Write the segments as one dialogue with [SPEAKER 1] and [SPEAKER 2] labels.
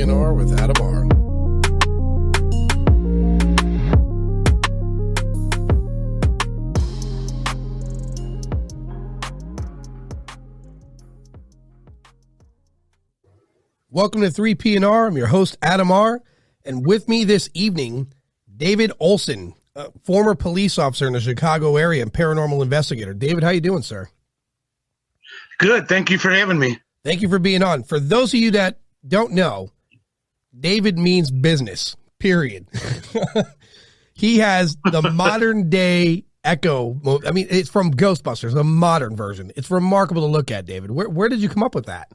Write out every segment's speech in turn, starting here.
[SPEAKER 1] PNR with Adam R. Welcome to 3PNR. I'm your host, Adam R. And with me this evening, David Olson, a former police officer in the Chicago area and paranormal investigator. David, how you doing, sir?
[SPEAKER 2] Good. Thank you for having me.
[SPEAKER 1] Thank you for being on. For those of you that don't know, David means business, period. He has the modern day Echo. I mean, it's from Ghostbusters, the modern version. It's remarkable to look at, David. Where did you come up with that?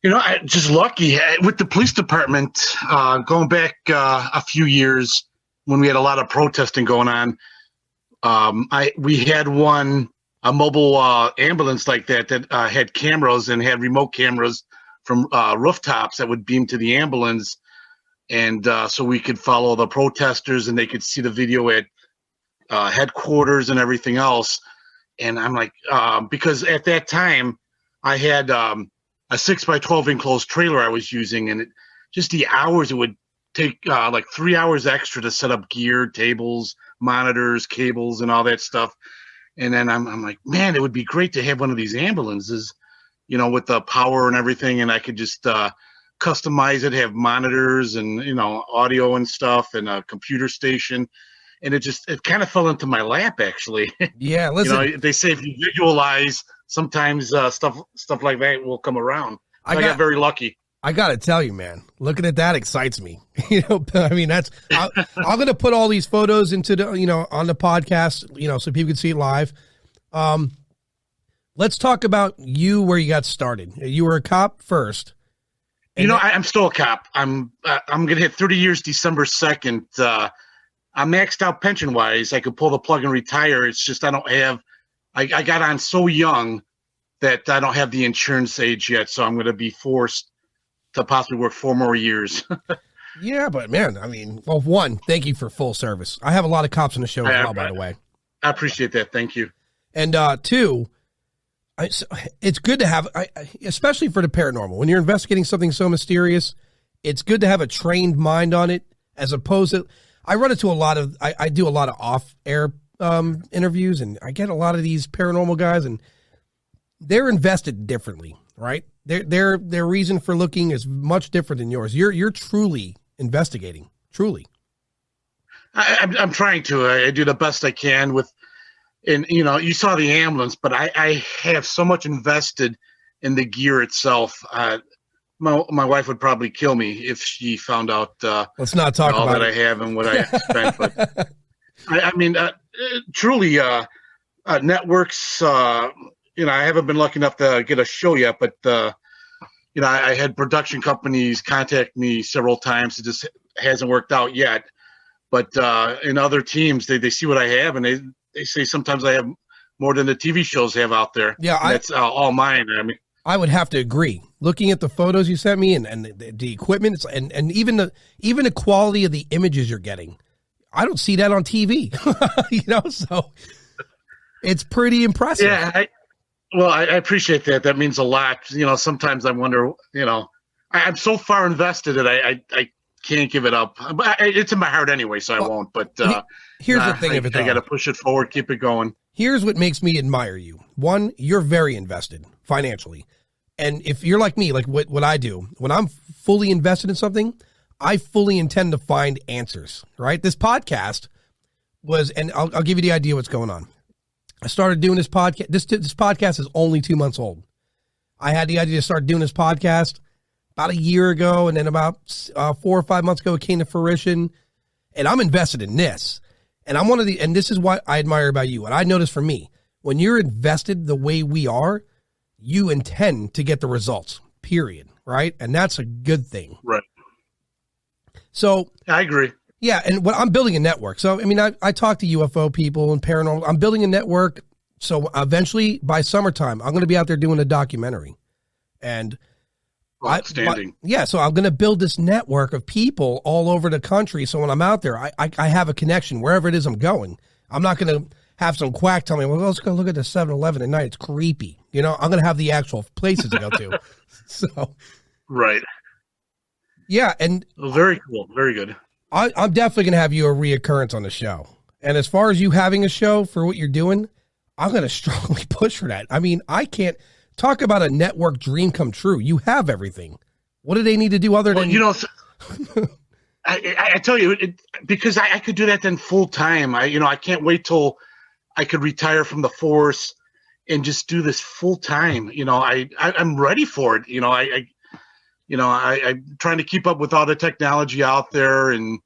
[SPEAKER 2] You know, I just lucky with the police department, going back a few years when we had a lot of protesting going on. We had a mobile ambulance like that had cameras and had remote cameras from rooftops that would beam to the ambulance. And so we could follow the protesters and they could see the video at headquarters and everything else. And I'm like, because at that time I had a 6x12 enclosed trailer I was using, and just the hours it would take, like 3 hours extra to set up gear, tables, monitors, cables, and all that stuff. And then I'm like, man, it would be great to have one of these ambulances, you know, with the power and everything, and I could just customize it, have monitors and, you know, audio and stuff, and a computer station. And it kind of fell into my lap, actually.
[SPEAKER 1] Yeah, listen.
[SPEAKER 2] You know, they say if you visualize, sometimes stuff like that will come around. I got very lucky.
[SPEAKER 1] I got to tell you, man, looking at that excites me. You know, I mean, I'm going to put all these photos into the, you know, on the podcast, you know, so people can see it live. Let's talk about you, where you got started. You were a cop first.
[SPEAKER 2] You know, I'm still a cop. I'm going to hit 30 years December 2nd. I'm maxed out pension wise. I could pull the plug and retire. It's just I don't have. I got on so young that I don't have the insurance age yet, so I'm going to be forced to possibly work 4 more years.
[SPEAKER 1] Yeah, but man, I mean, well, one, thank you for full service. I have a lot of cops on the show as well, by the way.
[SPEAKER 2] I appreciate that. Thank you.
[SPEAKER 1] And two, it's good to have, especially for the paranormal, when you're investigating something so mysterious, it's good to have a trained mind on it, as opposed to, I run into I do a lot of off-air interviews, and I get a lot of these paranormal guys, and they're invested differently, right? Their reason for looking is much different than yours. You're truly investigating, truly.
[SPEAKER 2] I'm trying to. I do the best I can with, and you know, you saw the ambulance, but I have so much invested in the gear itself. My wife would probably kill me if she found out.
[SPEAKER 1] Let's not talk
[SPEAKER 2] all
[SPEAKER 1] about
[SPEAKER 2] that
[SPEAKER 1] it.
[SPEAKER 2] I have and what I spent. But I mean, truly, networks. You know, I haven't been lucky enough to get a show yet, but you know, I had production companies contact me several times. It just hasn't worked out yet. But in other teams, they see what I have, and they say sometimes I have more than the TV shows have out there.
[SPEAKER 1] Yeah,
[SPEAKER 2] that's all mine. I mean,
[SPEAKER 1] I would have to agree. Looking at the photos you sent me and the equipment, and even the quality of the images you're getting, I don't see that on TV. You know, so it's pretty impressive.
[SPEAKER 2] Yeah. I appreciate that. That means a lot. You know, sometimes I wonder, you know, I'm so far invested that I can't give it up. But it's in my heart anyway, so I won't. But
[SPEAKER 1] here's the thing of it, though.
[SPEAKER 2] I got to push it forward, keep it going.
[SPEAKER 1] Here's what makes me admire you. One, you're very invested financially. And if you're like me, like what I do, when I'm fully invested in something, I fully intend to find answers, right? This podcast was, and I'll give you the idea what's going on. I started doing this podcast. This podcast is only 2 months old. I had the idea to start doing this podcast about a year ago, and then about 4 or 5 months ago, it came to fruition. And I'm invested in this. And I'm one of the, and this is what I admire about you. And I noticed for me, when you're invested the way we are, you intend to get the results, period. Right. And that's a good thing.
[SPEAKER 2] Right.
[SPEAKER 1] So
[SPEAKER 2] I agree.
[SPEAKER 1] Yeah, and I'm building a network. So, I mean, I talk to UFO people and paranormal. I'm building a network. So eventually, by summertime, I'm going to be out there doing a documentary. And
[SPEAKER 2] outstanding.
[SPEAKER 1] So I'm going to build this network of people all over the country. So when I'm out there, I have a connection wherever it is I'm going. I'm not going to have some quack tell me, well, let's go look at the 7-Eleven at night. It's creepy. You know, I'm going to have the actual places to go to. So,
[SPEAKER 2] right.
[SPEAKER 1] Yeah, and
[SPEAKER 2] Very cool. Very good.
[SPEAKER 1] I'm definitely going to have you a reoccurrence on the show. And as far as you having a show for what you're doing, I'm going to strongly push for that. I mean, I can't talk about a network dream come true. You have everything. What do they need to do other than,
[SPEAKER 2] I tell you, because I could do that then full time. I can't wait till I could retire from the force and just do this full time. I'm ready for it. I'm trying to keep up with all the technology out there, and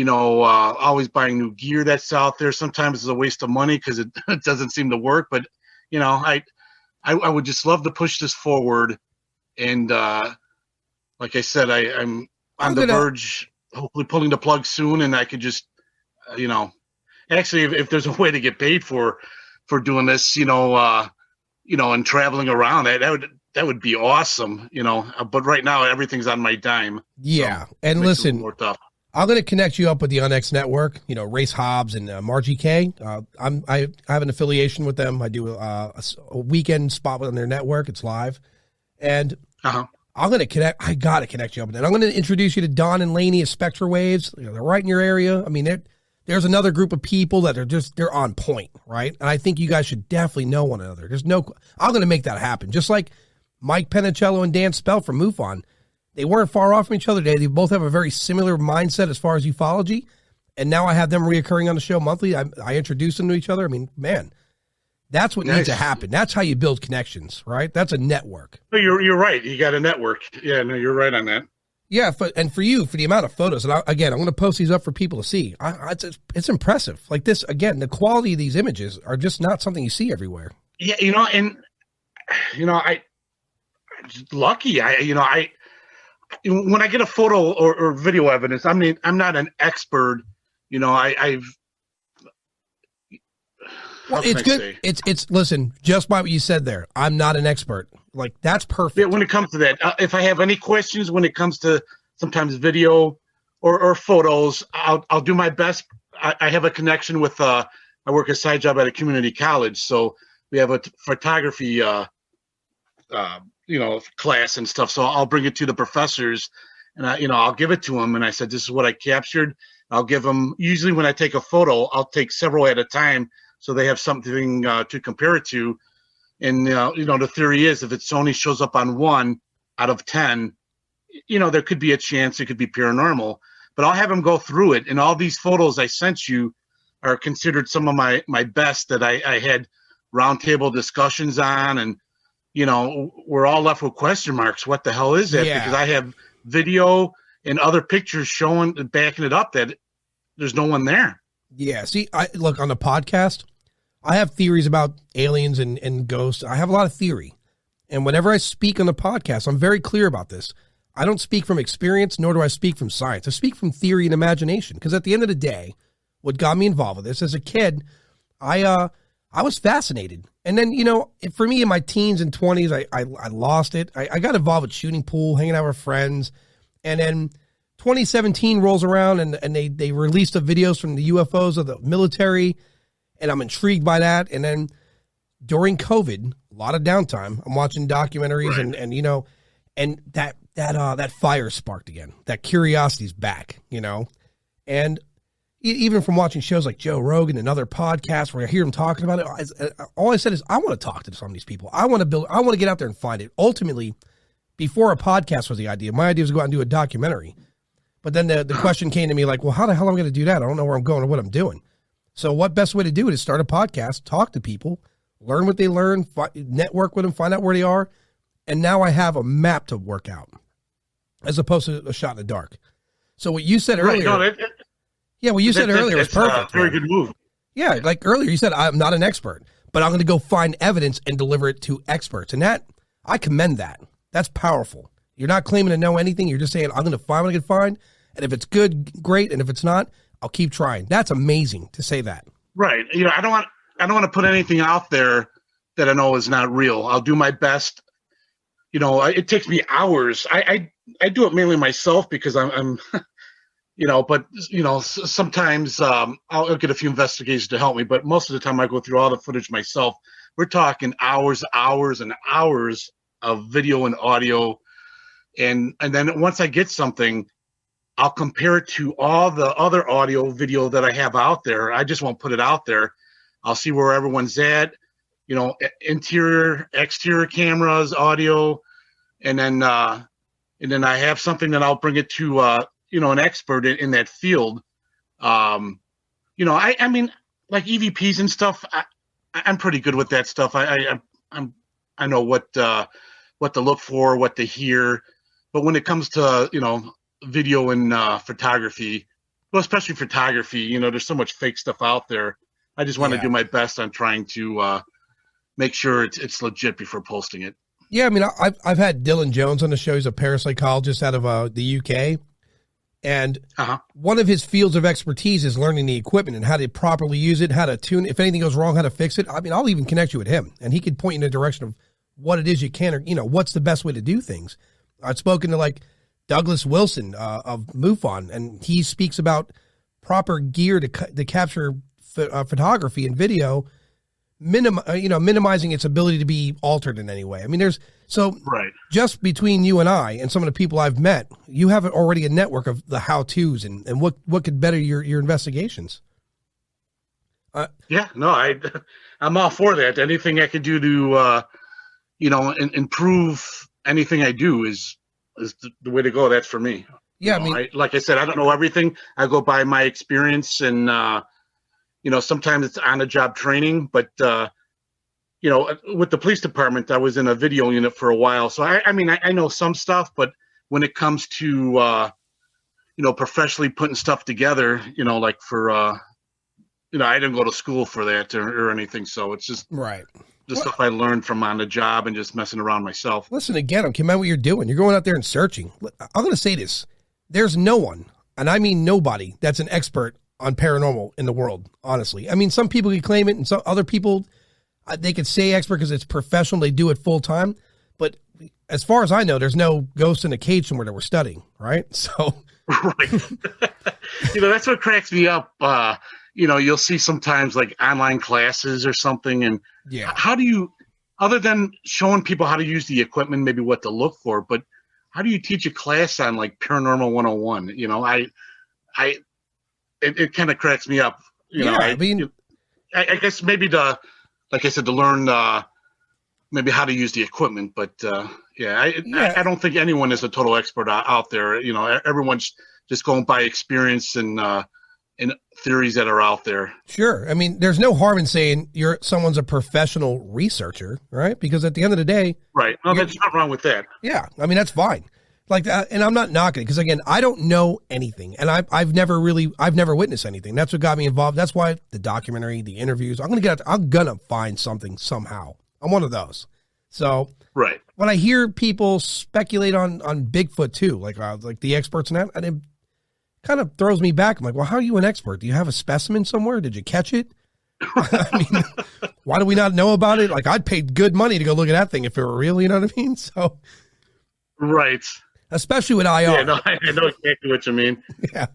[SPEAKER 2] always buying new gear that's out there. Sometimes it's a waste of money because it doesn't seem to work. But I would just love to push this forward, and like I said, I'm on the verge, hopefully pulling the plug soon, and I could just, actually, if there's a way to get paid for doing this, and traveling around, that would be awesome, But right now, everything's on my dime.
[SPEAKER 1] Yeah, so and listen, I'm going to connect you up with the UNX network. Race Hobbs and Margie K. I have an affiliation with them. I do a weekend spot on their network. It's live, and I'm going to connect. I got to connect you up with that. I'm going to introduce you to Don and Laney of Spectra Waves. They're right in your area. I mean, there's another group of people that are they're on point, right? And I think you guys should definitely know one another. I'm going to make that happen. Just like Mike Penicello and Dan Spell from MUFON. They weren't far off from each other. They both have a very similar mindset as far as ufology. And now I have them reoccurring on the show monthly. I introduce them to each other. I mean, man, that's what needs to happen. That's how you build connections, right? That's a network.
[SPEAKER 2] No, you're right. You got a network. Yeah, no, you're right on that.
[SPEAKER 1] Yeah, and for you, for the amount of photos, and I'm going to post these up for people to see. It's impressive. Like this, again, the quality of these images are just not something you see everywhere.
[SPEAKER 2] Yeah, I'm lucky. When I get a photo or video evidence, I mean, I'm not an expert.
[SPEAKER 1] It's good. It's listen, just by what you said there, I'm not an expert. Like, that's perfect.
[SPEAKER 2] Yeah, when it comes to that, if I have any questions when it comes to sometimes video or photos, I'll do my best. I have a connection with, I work a side job at a community college. So we have a photography, class and stuff. So I'll bring it to the professors and I'll give it to them. And I said, this is what I captured. I'll give them, usually when I take a photo, I'll take several at a time, so they have something to compare it to. And, the theory is if it only shows up on 1 out of 10, there could be a chance it could be paranormal. But I'll have them go through it. And all these photos I sent you are considered some of my best that I had roundtable discussions on. And, we're all left with question marks. What the hell is that? Yeah. Because I have video and other pictures showing, backing it up that there's no one there.
[SPEAKER 1] Yeah. See, look, on the podcast, I have theories about aliens and ghosts. I have a lot of theory. And whenever I speak on the podcast, I'm very clear about this. I don't speak from experience, nor do I speak from science. I speak from theory and imagination. Because at the end of the day, what got me involved with this, as a kid, I was fascinated. And then, for me in my teens and 20s, I lost it. I got involved with shooting pool, hanging out with friends. And then 2017 rolls around and they released the videos from the UFOs of the military. And I'm intrigued by that. And then during COVID, a lot of downtime, I'm watching documentaries right. and that fire sparked again. That curiosity's back, and even from watching shows like Joe Rogan and other podcasts where I hear them talking about it, all I said is, I want to talk to some of these people. I want to get out there and find it. Ultimately, before a podcast was the idea, my idea was to go out and do a documentary. But then the question came to me like, well, how the hell am I going to do that? I don't know where I'm going or what I'm doing. So what best way to do it is start a podcast, talk to people, learn what they learn, network with them, find out where they are. And now I have a map to work out as opposed to a shot in the dark. So what you said earlier. Right, what you said earlier was perfect.
[SPEAKER 2] Very good move.
[SPEAKER 1] Yeah, like earlier you said, I'm not an expert, but I'm going to go find evidence and deliver it to experts. And that, I commend that. That's powerful. You're not claiming to know anything. You're just saying, I'm going to find what I can find. And if it's good, great. And if it's not, I'll keep trying. That's amazing to say that.
[SPEAKER 2] Right. I don't want to put anything out there that I know is not real. I'll do my best. It takes me hours. I do it mainly myself because I'm but sometimes I'll get a few investigators to help me, but most of the time I go through all the footage myself. We're talking hours and hours of video and audio, and then once I get something, I'll compare it to all the other audio video that I have out there. I just won't put it out there. I'll see where everyone's at, interior, exterior cameras, audio, and then I have something that I'll bring it to an expert in that field. I mean, like EVPs and stuff. I'm pretty good with that stuff. I know what to look for, what to hear, but when it comes to video and photography, well, especially photography, there's so much fake stuff out there. I just want to do my best on trying to make sure it's legit before posting it.
[SPEAKER 1] Yeah, I mean, I've had Dylan Jones on the show. He's a parapsychologist out of the UK, and one of his fields of expertise is learning the equipment and how to properly use it, how to tune. If anything goes wrong, how to fix it. I mean, I'll even connect you with him, and he could point you in a direction of what it is you can, or what's the best way to do things. I've spoken to like Douglas Wilson of MUFON, and he speaks about proper gear to capture photography and video, minimizing its ability to be altered in any way. I mean, just between you and I and some of the people I've met, you have already a network of the how-tos and what could better your investigations.
[SPEAKER 2] I'm all for that. Anything I could do to, improve anything I do is the way to go. That's for me.
[SPEAKER 1] Yeah. I mean,
[SPEAKER 2] like I said, I don't know everything. I go by my experience and, sometimes it's on a job training, but, with the police department, I was in a video unit for a while. So I know some stuff, but when it comes to, professionally putting stuff together, like for, I didn't go to school for that or anything. So it's just stuff I learned from on the job and just messing around myself.
[SPEAKER 1] Listen, again, I'm commending what you're doing. You're going out there and searching. I'm going to say this. There's no one, and I mean nobody, that's an expert on paranormal in the world, honestly. I mean, some people can claim it, and some other people, they could say expert because it's professional. They do it full time. But as far as I know, there's no ghost in a cage somewhere that we're studying, right? So,
[SPEAKER 2] right. That's what cracks me up. You'll see sometimes like online classes or something, and how do you, other than showing people how to use the equipment, maybe what to look for, but how do you teach a class on like Paranormal 101? It kind of cracks me up. I guess maybe like I said, to learn maybe how to use the equipment, but I don't think anyone is a total expert out there. Everyone's just going by experience and theories that are out there.
[SPEAKER 1] Sure. I mean, there's no harm in saying someone's a professional researcher, right? Because at the end of the day,
[SPEAKER 2] right. No, there's nothing wrong with that.
[SPEAKER 1] Yeah. I mean, that's fine. Like that, and I'm not knocking it because again, I don't know anything, and I've never witnessed anything. That's what got me involved. That's why the documentary, the interviews, I'm gonna find something somehow. I'm one of those. So when I hear people speculate on Bigfoot too, like the experts in that, and it kind of throws me back. I'm like, well, how are you an expert? Do you have a specimen somewhere? Did you catch it? I mean, why do we not know about it? Like, I'd pay good money to go look at that thing if it were real. You know what I mean? So,
[SPEAKER 2] right.
[SPEAKER 1] Especially with IR.
[SPEAKER 2] Yeah, no, I know exactly what you mean.
[SPEAKER 1] Yeah.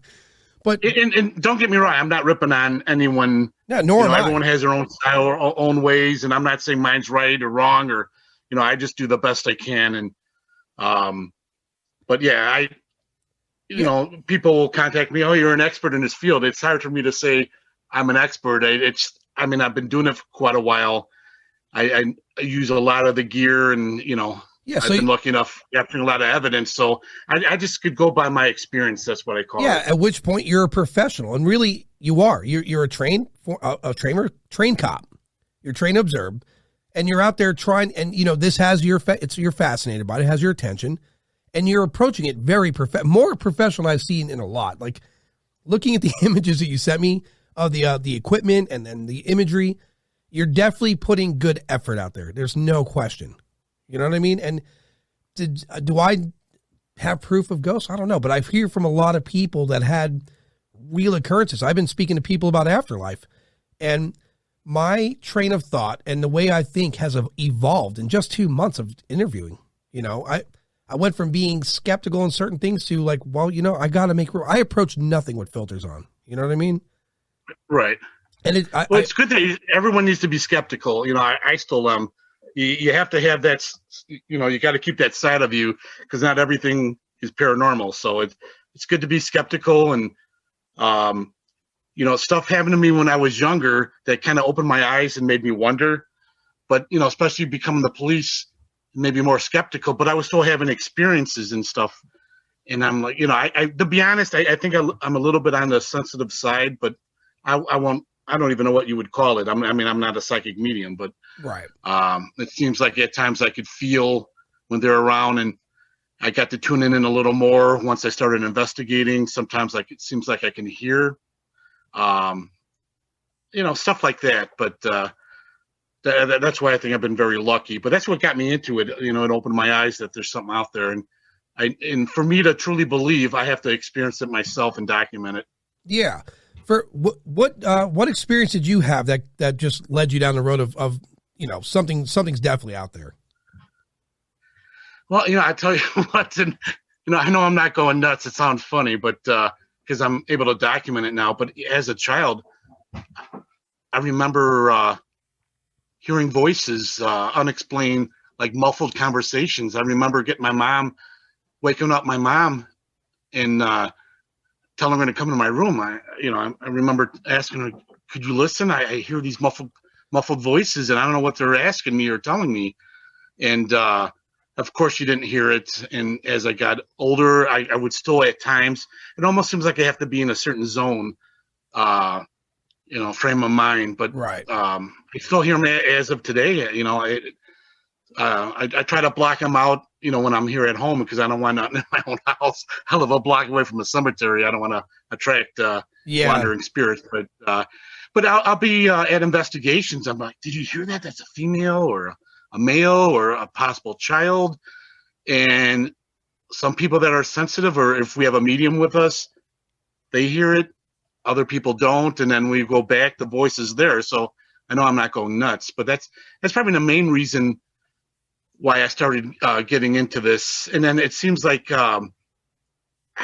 [SPEAKER 1] But
[SPEAKER 2] and don't get me wrong, I'm not ripping on anyone.
[SPEAKER 1] Yeah, nor am I.
[SPEAKER 2] Everyone has their own style or own ways, and I'm not saying mine's right or wrong, or I just do the best I can. And but yeah, people will contact me. Oh, you're an expert in this field. It's hard for me to say I'm an expert. I've been doing it for quite a while. I use a lot of the gear, and I've been lucky enough capturing a lot of evidence, so I just could go by my experience. That's what I call it.
[SPEAKER 1] Yeah, at which point you're a professional, and really you are. You're a trained cop. You're trained to observe, and you're out there trying. And this has you're fascinated by it. It has your attention, and you're approaching it very more professional I've seen in a lot. Like looking at the images that you sent me of the equipment and then the imagery, you're definitely putting good effort out there. There's no question. You know what I mean? And do I have proof of ghosts? I don't know, but I hear from a lot of people that had real occurrences. I've been speaking to people about afterlife, and my train of thought and the way I think has evolved in just 2 months of interviewing. I went from being skeptical in certain things to like, well, I got to make room. I approach nothing with filters on. You know what I mean?
[SPEAKER 2] Right.
[SPEAKER 1] And
[SPEAKER 2] it's good that everyone needs to be skeptical. I still am. you have to have that, you got to keep that side of you, because not everything is paranormal. So it's good to be skeptical. And stuff happened to me when I was younger that kind of opened my eyes and made me wonder. But especially becoming the police, maybe more skeptical. But I was still having experiences and stuff. And I'm like, I to be honest, I think I'm a little bit on the sensitive side, but I don't even know what you would call it. I'm not a psychic medium, but
[SPEAKER 1] right.
[SPEAKER 2] It seems like at times I could feel when they're around, and I got to tune in a little more once I started investigating. Sometimes it seems like I can hear, stuff like that. But that's why I think I've been very lucky. But that's what got me into it. It opened my eyes that there's something out there, and for me to truly believe, I have to experience it myself and document it.
[SPEAKER 1] Yeah. For what experience did you have that just led you down the road of something's definitely out there?
[SPEAKER 2] Well, I tell you what, and I know I'm not going nuts. It sounds funny, but because I'm able to document it now. But as a child, I remember hearing voices, unexplained, like muffled conversations. I remember waking up my mom and telling her to come into my room. I remember asking her, "Could you listen? I hear these muffled voices, and I don't know what they're asking me or telling me." And of course, she didn't hear it. And as I got older, I would still at times. It almost seems like I have to be in a certain zone, frame of mind. But
[SPEAKER 1] right.
[SPEAKER 2] I still hear them as of today. I try to block them out, when I'm here at home, because I don't want to in my own house. I live a block away from a cemetery. I don't want to attract wandering spirits. But I'll be at investigations. I'm like, did you hear that? That's a female or a male or a possible child. And some people that are sensitive, or if we have a medium with us, they hear it. Other people don't. And then we go back, the voice is there. So I know I'm not going nuts, but that's probably the main reason why I started getting into this. And then it seems like I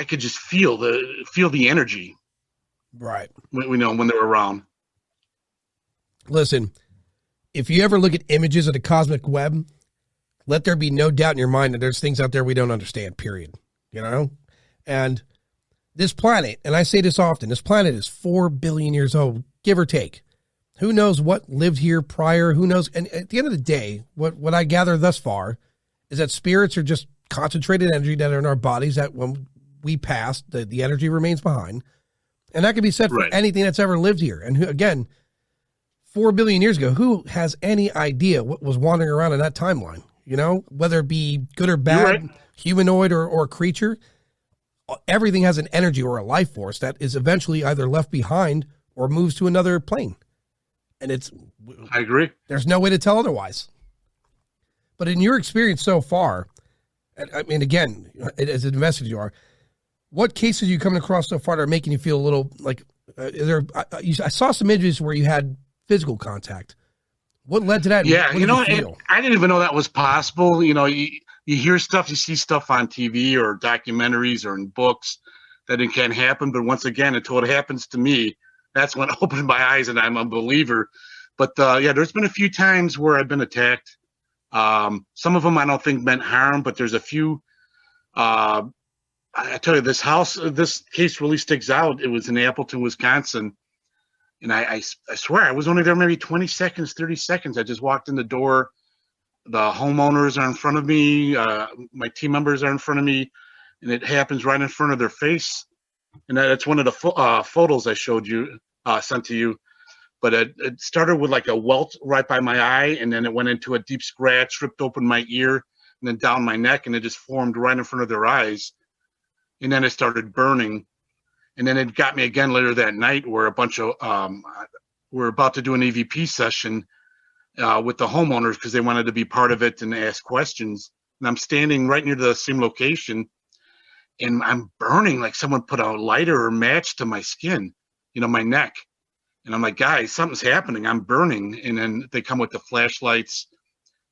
[SPEAKER 2] could just feel the energy.
[SPEAKER 1] Right.
[SPEAKER 2] When they're around.
[SPEAKER 1] Listen, if you ever look at images of the cosmic web, let there be no doubt in your mind that there's things out there we don't understand, period. And this planet, and I say this often, this planet is 4 billion years old, give or take. Who knows what lived here prior? Who knows? And at the end of the day, what I gather thus far is that spirits are just concentrated energy that are in our bodies that when we pass, the energy remains behind. And that can be said for anything that's ever lived here. And again, 4 billion years ago, who has any idea what was wandering around in that timeline? Whether it be good or bad, humanoid or creature, everything has an energy or a life force that is eventually either left behind or moves to another plane. And
[SPEAKER 2] I agree.
[SPEAKER 1] There's no way to tell otherwise. But in your experience so far, I mean, again, as an investigator you are, what cases are you coming across so far that are making you feel a little like, I saw some images where you had physical contact. What led to that?
[SPEAKER 2] Yeah, I didn't even know that was possible. You hear stuff, you see stuff on TV or documentaries or in books that it can happen. But once again, until it happens to me, that's when it opened my eyes and I'm a believer. But there's been a few times where I've been attacked. Some of them I don't think meant harm, but there's a few. I tell you, this case really sticks out. It was in Appleton, Wisconsin. And I swear I was only there maybe 20 seconds, 30 seconds. I just walked in the door. The homeowners are in front of me. My team members are in front of me. And it happens right in front of their face. And that's one of the photos I sent to you. But it started with like a welt right by my eye. And then it went into a deep scratch, ripped open my ear, and then down my neck. And it just formed right in front of their eyes. And then it started burning. And then it got me again later that night where a bunch of we're about to do an EVP session with the homeowners because they wanted to be part of it and ask questions. And I'm standing right near the same location, and I'm burning like someone put a lighter or match to my skin, my neck. And I'm like, guys, something's happening. I'm burning. And then they come with the flashlights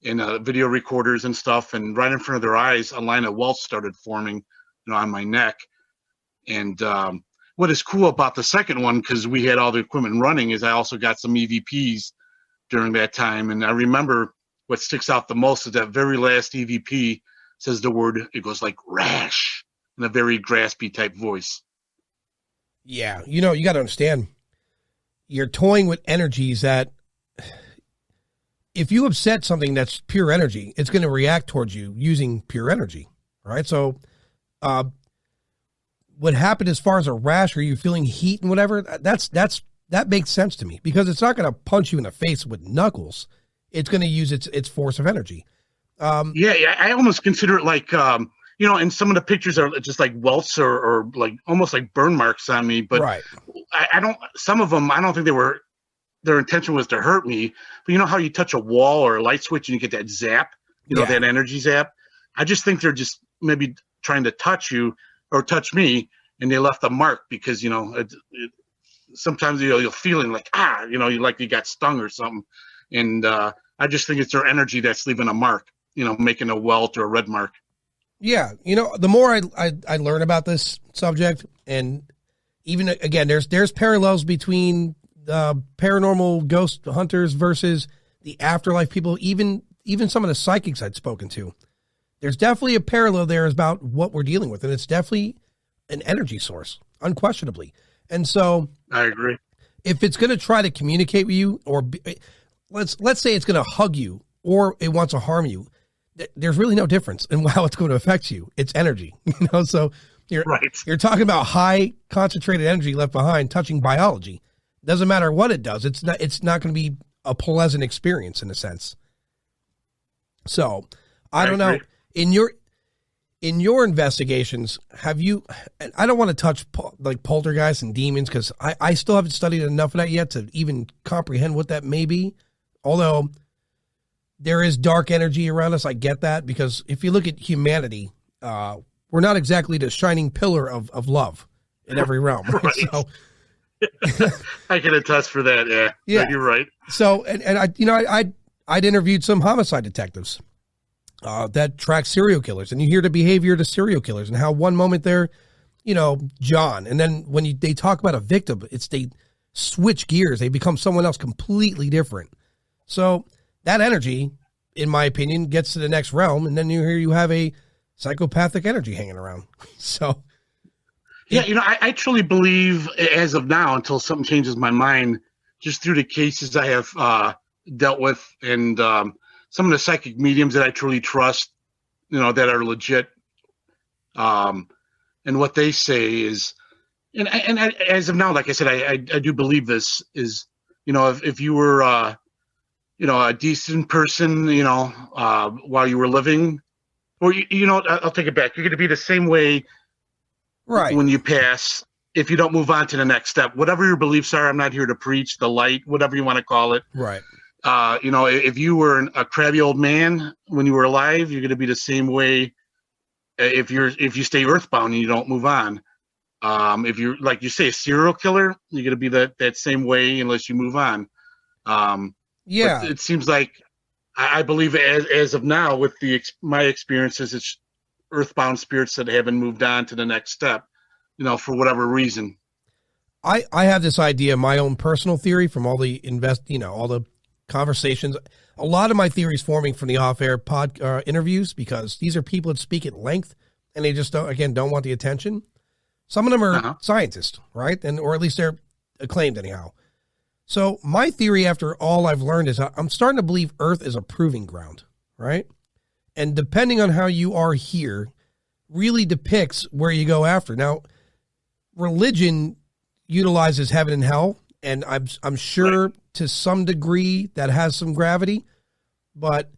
[SPEAKER 2] and video recorders and stuff. And right in front of their eyes, a line of welts started forming, on my neck. And what is cool about the second one, because we had all the equipment running, is I also got some EVPs during that time. And I remember what sticks out the most is that very last EVP says the word, it goes like rash in a very graspy type voice.
[SPEAKER 1] Yeah. You got to understand, you're toying with energies that if you upset something that's pure energy, it's going to react towards you using pure energy. All right. So, what happened as far as a rash, or you feeling heat and whatever, that makes sense to me, because it's not going to punch you in the face with knuckles. It's going to use its force of energy.
[SPEAKER 2] Yeah, I almost consider it like, and some of the pictures are just like welts or like almost like burn marks on me. But
[SPEAKER 1] right.
[SPEAKER 2] I don't. Some of them, I don't think their intention was to hurt me. But you know how you touch a wall or a light switch and you get that zap, that energy zap. I just think they're just maybe trying to touch you or touch me, and they left a mark because sometimes you're feeling like you got stung or something, and I just think it's their energy that's leaving a mark, making a welt or a red mark.
[SPEAKER 1] Yeah, the more I learn about this subject, and even again, there's parallels between paranormal ghost hunters versus the afterlife people, even some of the psychics I'd spoken to. There's definitely a parallel there about what we're dealing with, and it's definitely an energy source, unquestionably. And so
[SPEAKER 2] I agree.
[SPEAKER 1] If it's going to try to communicate with you, or let's say it's going to hug you, or it wants to harm you, there's really no difference in how it's going to affect you. It's energy, So you're talking about high concentrated energy left behind touching biology. Doesn't matter what it does. It's not going to be a pleasant experience in a sense. So I don't know. In your investigations, have you, I don't want to touch like poltergeists and demons, because I still haven't studied enough of that yet to even comprehend what that may be. Although there is dark energy around us. I get that, because if you look at humanity, we're not exactly the shining pillar of love in every realm. Right? So,
[SPEAKER 2] I can attest for that. Yeah, you're right.
[SPEAKER 1] So, and I'd interviewed some homicide detectives that track serial killers, and you hear the behavior of the serial killers and how one moment they're, John, and then when they talk about a victim, they switch gears. They become someone else completely different. So that energy, in my opinion, gets to the next realm, and then you have a psychopathic energy hanging around. So,
[SPEAKER 2] yeah, I truly believe, as of now, until something changes my mind, just through the cases I have dealt with, and some of the psychic mediums that I truly trust, that are legit, and what they say is, and as of now, like I said, I do believe this is, if you were, a decent person, while you were living, or, I'll take it back. You're going to be the same way
[SPEAKER 1] right
[SPEAKER 2] when you pass, if you don't move on to the next step. Whatever your beliefs are, I'm not here to preach, the light, whatever you want to call it.
[SPEAKER 1] Right.
[SPEAKER 2] If you were a crabby old man when you were alive, you're going to be the same way if you stay earthbound and you don't move on. If you're, like you say, a serial killer, you're going to be that same way unless you move on.
[SPEAKER 1] Yeah.
[SPEAKER 2] It seems like I believe as of now, with my experiences, it's earthbound spirits that haven't moved on to the next step, for whatever reason.
[SPEAKER 1] I have this idea, my own personal theory from all the all the conversations. A lot of my theories forming from the off-air interviews, because these are people that speak at length and they just don't want the attention. Some of them are scientists, right? Or at least they're acclaimed anyhow. So my theory, after all I've learned, is I'm starting to believe Earth is a proving ground, right? And depending on how you are here, really depicts where you go after. Now, religion utilizes heaven and hell, and I'm sure to some degree that has some gravity. But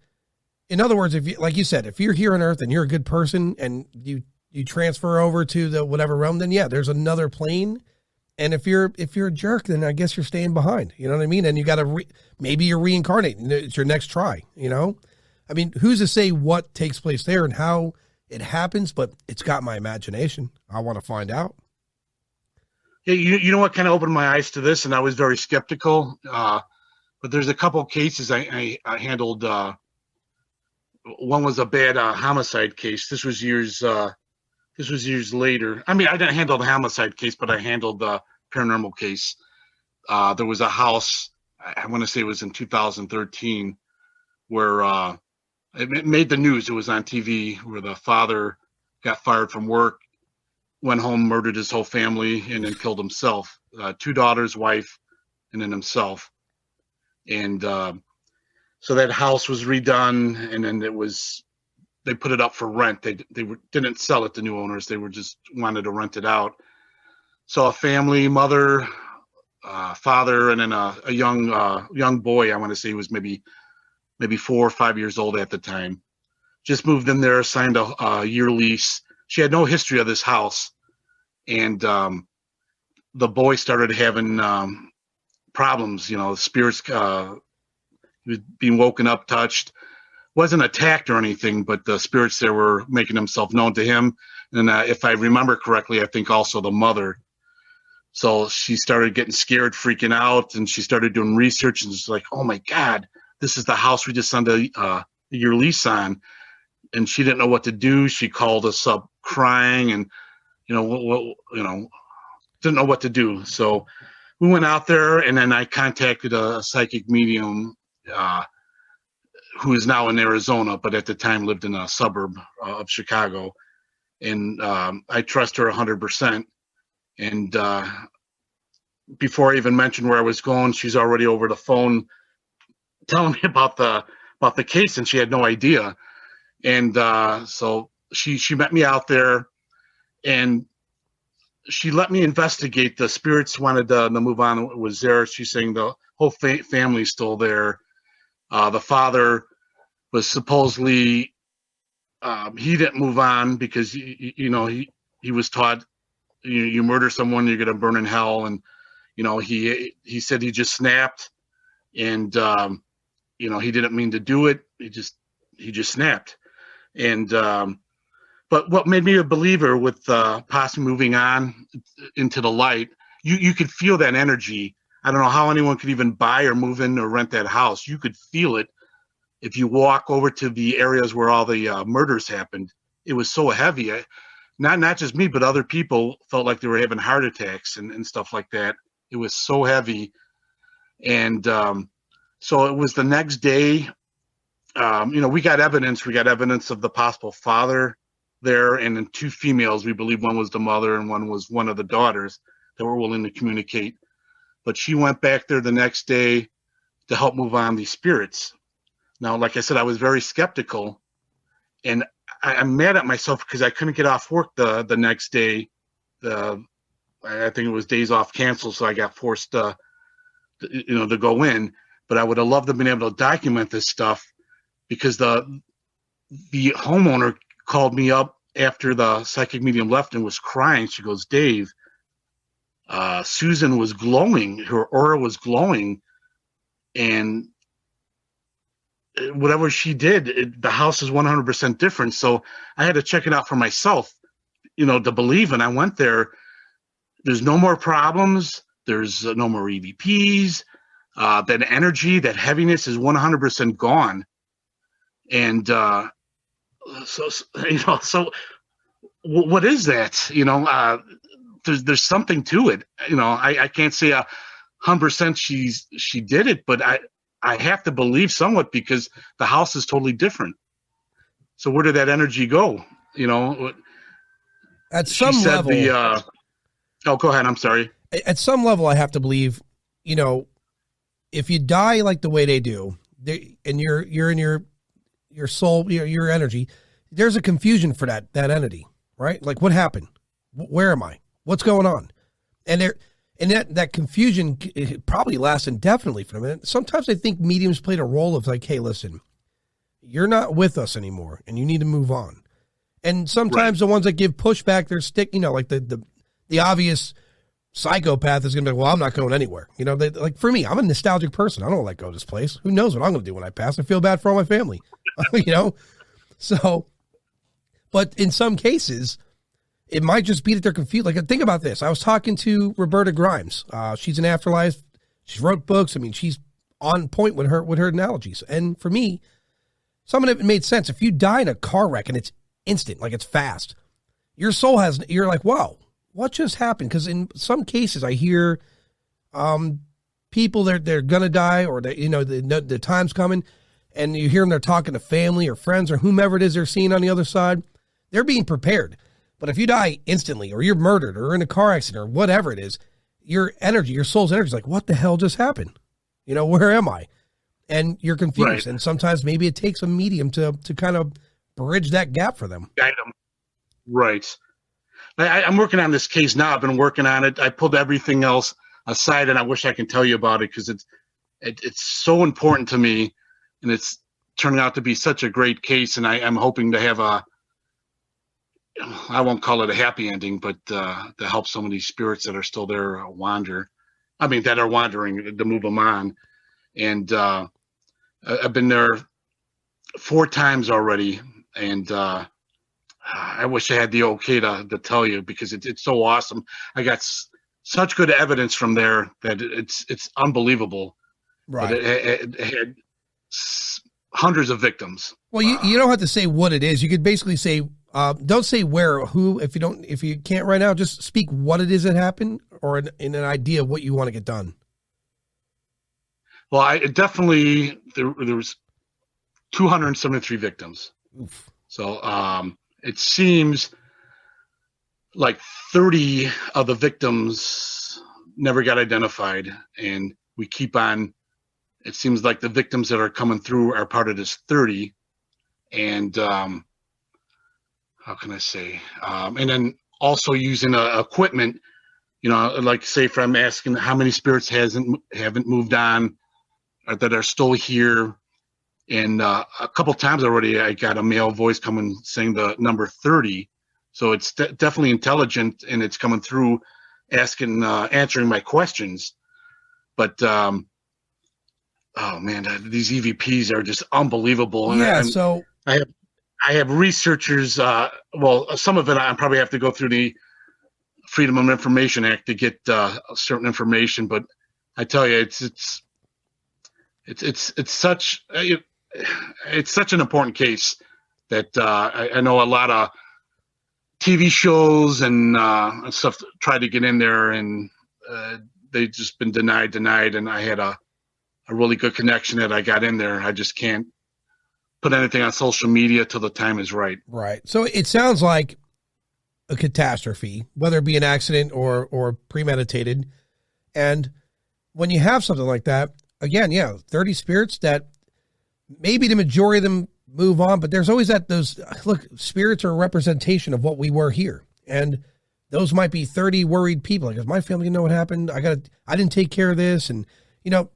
[SPEAKER 1] in other words, if you, like you said, if you're here on Earth and you're a good person and you transfer over to the whatever realm, then yeah, there's another plane. And if you're a jerk, then I guess you're staying behind. You know what I mean? And you got to maybe you're reincarnating. It's your next try. I mean, who's to say what takes place there and how it happens? But it's got my imagination. I want to find out.
[SPEAKER 2] Yeah, you know what kind of opened my eyes to this, and I was very skeptical. But there's a couple of cases I handled. One was a bad homicide case. This was years later. I mean, I didn't handle the homicide case, but I handled the paranormal case. There was a house, I want to say it was in 2013. where it made the news. It was on TV where the father got fired from work, went home, murdered his whole family, and then killed himself. 2 daughters, wife, and then himself. And so that house was redone, and then they put it up for rent. They didn't sell it to new owners. They were just wanted to rent it out. So a family, mother, father, and then a young boy. I want to say he was maybe 4 or 5 years old at the time. Just moved in there, signed a year lease. She had no history of this house, and the boy started having problems. Spirits. He was being woken up, touched. Wasn't attacked or anything, but the spirits there were making themselves known to him. And if I remember correctly, I think also the mother. So she started getting scared, freaking out, and she started doing research, and it's like, oh my God, this is the house we just signed a year lease on. And she didn't know what to do. She called us up crying, and didn't know what to do. So we went out there, and then I contacted a psychic medium who is now in Arizona, but at the time lived in a suburb of Chicago. And I trust her 100%. And before I even mentioned where I was going, she's already over the phone telling me about the case, and she had no idea. And so she met me out there, and she let me investigate. The spirits wanted to move on. It was there. She's saying the whole family's still there. The father was supposedly he didn't move on because he was taught you murder someone, you're gonna burn in hell, and he said he just snapped, and he didn't mean to do it. He just snapped. And but what made me a believer with possibly moving on into the light, you could feel that energy. I don't know how anyone could even buy or move in or rent that house. You could feel it if you walk over to the areas where all the murders happened. It was so heavy. Not just me, but other people felt like they were having heart attacks and stuff like that. It was so heavy. And so it was the next day. We got evidence. We got evidence of the possible father there, and then 2 females. We believe one was the mother and one was one of the daughters that were willing to communicate. But she went back there the next day to help move on these spirits. Now, like I said, I was very skeptical, and I'm mad at myself because I couldn't get off work the next day. I think it was days off canceled, so I got forced to go in. But I would have loved to have been able to document this stuff, because the homeowner called me up after the psychic medium left and was crying. She goes, Dave, Susan was glowing. Her aura was glowing, and whatever she did, the house is 100% different. So I had to check it out for myself, to believe. And I went there. There's no more problems. There's no more EVPs. That energy, that heaviness is 100% gone. And so what is that? There's something to it. I can't say 100% she did it, but I have to believe somewhat, because the house is totally different. So where did that energy go?
[SPEAKER 1] At some level,
[SPEAKER 2] go ahead. I'm sorry.
[SPEAKER 1] At some level, I have to believe, if you die like the way they do, and you're in your soul, your energy, there's a confusion for that entity, right? Like, what happened? Where am I? What's going on? And that confusion, it probably lasts indefinitely for them. And sometimes I think mediums played a role of like, hey, listen, you're not with us anymore, and you need to move on. And sometimes the ones that give pushback, they're like the obvious psychopath is going to be like, well, I'm not going anywhere. Like for me, I'm a nostalgic person. I don't let go of this place. Who knows what I'm going to do when I pass? I feel bad for all my family, So, but in some cases, it might just be that they're confused. Like, think about this. I was talking to Roberta Grimes. She's an afterlife. She wrote books. I mean, she's on point with her analogies. And for me, some of it made sense. If you die in a car wreck and it's instant, like it's fast, your soul you're like, wow, what just happened? Because in some cases I hear people, they're going to die, or the time's coming, and you hear them, they're talking to family or friends or whomever it is they're seeing on the other side, they're being prepared. But if you die instantly or you're murdered or in a car accident or whatever it is, your energy, your soul's energy is like, what the hell just happened? You know, where am I? And you're confused. Right. And sometimes maybe it takes a medium to kind of bridge that gap for them.
[SPEAKER 2] Guide them. Right. I'm working on this case now. I've been working on it. I pulled everything else aside, and I wish I could tell you about it because it's so important to me, and it's turning out to be such a great case. And I'm hoping to have I won't call it a happy ending, but to help some of these spirits that are still there that are wandering, to move them on. And I've been there 4 times already, and I wish I had the okay to tell you because it's so awesome. I got such good evidence from there that it's unbelievable.
[SPEAKER 1] Right.
[SPEAKER 2] But it had hundreds of victims.
[SPEAKER 1] Well, you don't have to say what it is. You could basically say, don't say where or who if you can't right now. Just speak what it is that happened or in an idea of what you want to get done.
[SPEAKER 2] Well, there was 273 victims.
[SPEAKER 1] Oof.
[SPEAKER 2] So it seems like 30 of the victims never got identified, and we keep on. It seems like the victims that are coming through are part of this 30, and how can I say? And then also using equipment, like say if I'm asking how many spirits haven't moved on, or that are still here. And a couple times already, I got a male voice coming saying the number 30. So it's definitely intelligent, and it's coming through, answering my questions. But oh man, these EVPs are just unbelievable.
[SPEAKER 1] Yeah.
[SPEAKER 2] And
[SPEAKER 1] so
[SPEAKER 2] I have researchers. Some of it I probably have to go through the Freedom of Information Act to get certain information. But I tell you, it's such an important case that I know a lot of TV shows and stuff tried to get in there, and they've just been denied. And I had a really good connection that I got in there. I just can't put anything on social media till the time is right.
[SPEAKER 1] Right. So it sounds like a catastrophe, whether it be an accident or premeditated. And when you have something like that, again, 30 spirits that maybe the majority of them move on, but there's always spirits are a representation of what we were here. And those might be 30 worried people. Like, if my family didn't know what happened, I didn't take care of this. And,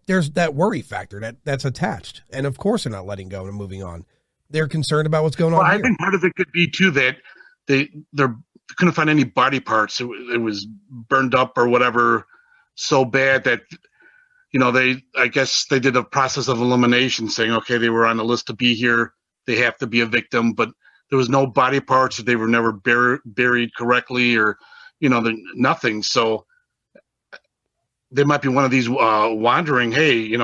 [SPEAKER 1] there's that worry factor that's attached. And of course they're not letting go and moving on. They're concerned about what's going on.
[SPEAKER 2] I think part of it could be too, that they couldn't find any body parts. It was burned up or whatever so bad that, I guess they did a process of elimination, saying, okay, they were on the list to be here. They have to be a victim, but there was no body parts, or they were never buried correctly, or, nothing. So they might be one of these wandering, hey,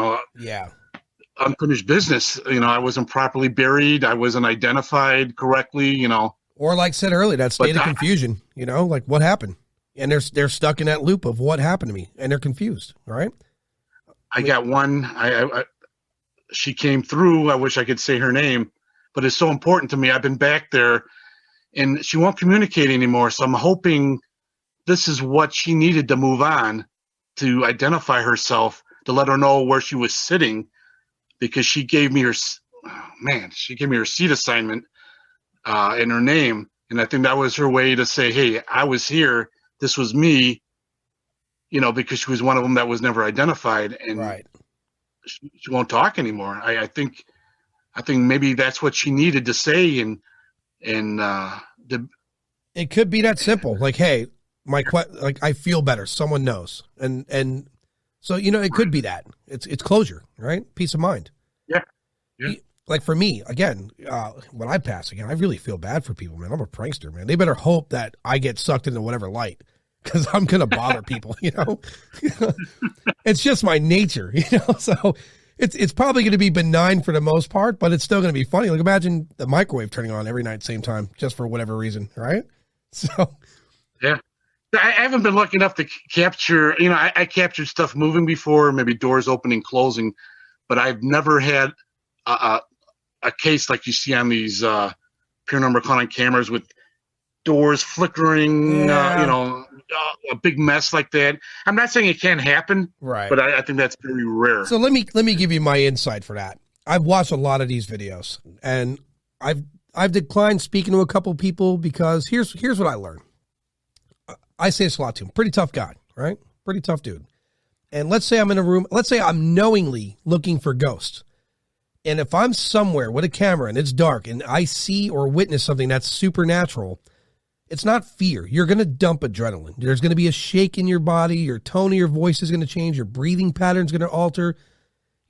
[SPEAKER 2] unfinished business. I wasn't properly buried. I wasn't identified correctly,
[SPEAKER 1] Or like I said earlier, that state of confusion, like what happened? And they're stuck in that loop of what happened to me, and they're confused. All right.
[SPEAKER 2] I got one. She came through. I wish I could say her name, but it's so important to me. I've been back there, and she won't communicate anymore. So I'm hoping this is what she needed to move on, to identify herself, to let her know where she was sitting, because she gave me her seat assignment and her name, and I think that was her way to say, hey, I was here. This was me. Because she was one of them that was never identified, and
[SPEAKER 1] right.
[SPEAKER 2] She won't talk anymore. I think maybe that's what she needed to say, and
[SPEAKER 1] it could be that simple. Like, hey, I feel better. Someone knows, and so it could be that it's closure, right? Peace of mind.
[SPEAKER 2] Yeah.
[SPEAKER 1] Like for me, again, when I pass again, I really feel bad for people, man. I'm a prankster, man. They better hope that I get sucked into whatever light, because I'm going to bother people, It's just my nature, so it's probably going to be benign for the most part, but it's still going to be funny. Like, imagine the microwave turning on every night at the same time, just for whatever reason, right? So,
[SPEAKER 2] yeah. I haven't been lucky enough to capture, I captured stuff moving before, maybe doors opening, closing, but I've never had a case like you see on these paranormal calling cameras with doors flickering, a big mess like that. I'm not saying it can't happen,
[SPEAKER 1] Right.
[SPEAKER 2] but I think that's very rare.
[SPEAKER 1] So let me give you my insight for that. I've watched a lot of these videos, and I've declined speaking to a couple people because here's what I learned. I say this a lot to him. Pretty tough guy, right? Pretty tough dude. And let's say I'm in a room. Let's say I'm knowingly looking for ghosts. And if I'm somewhere with a camera and it's dark and I see or witness something that's supernatural, it's not fear. You're going to dump adrenaline. There's going to be a shake in your body. Your tone of your voice is going to change. Your breathing pattern is going to alter.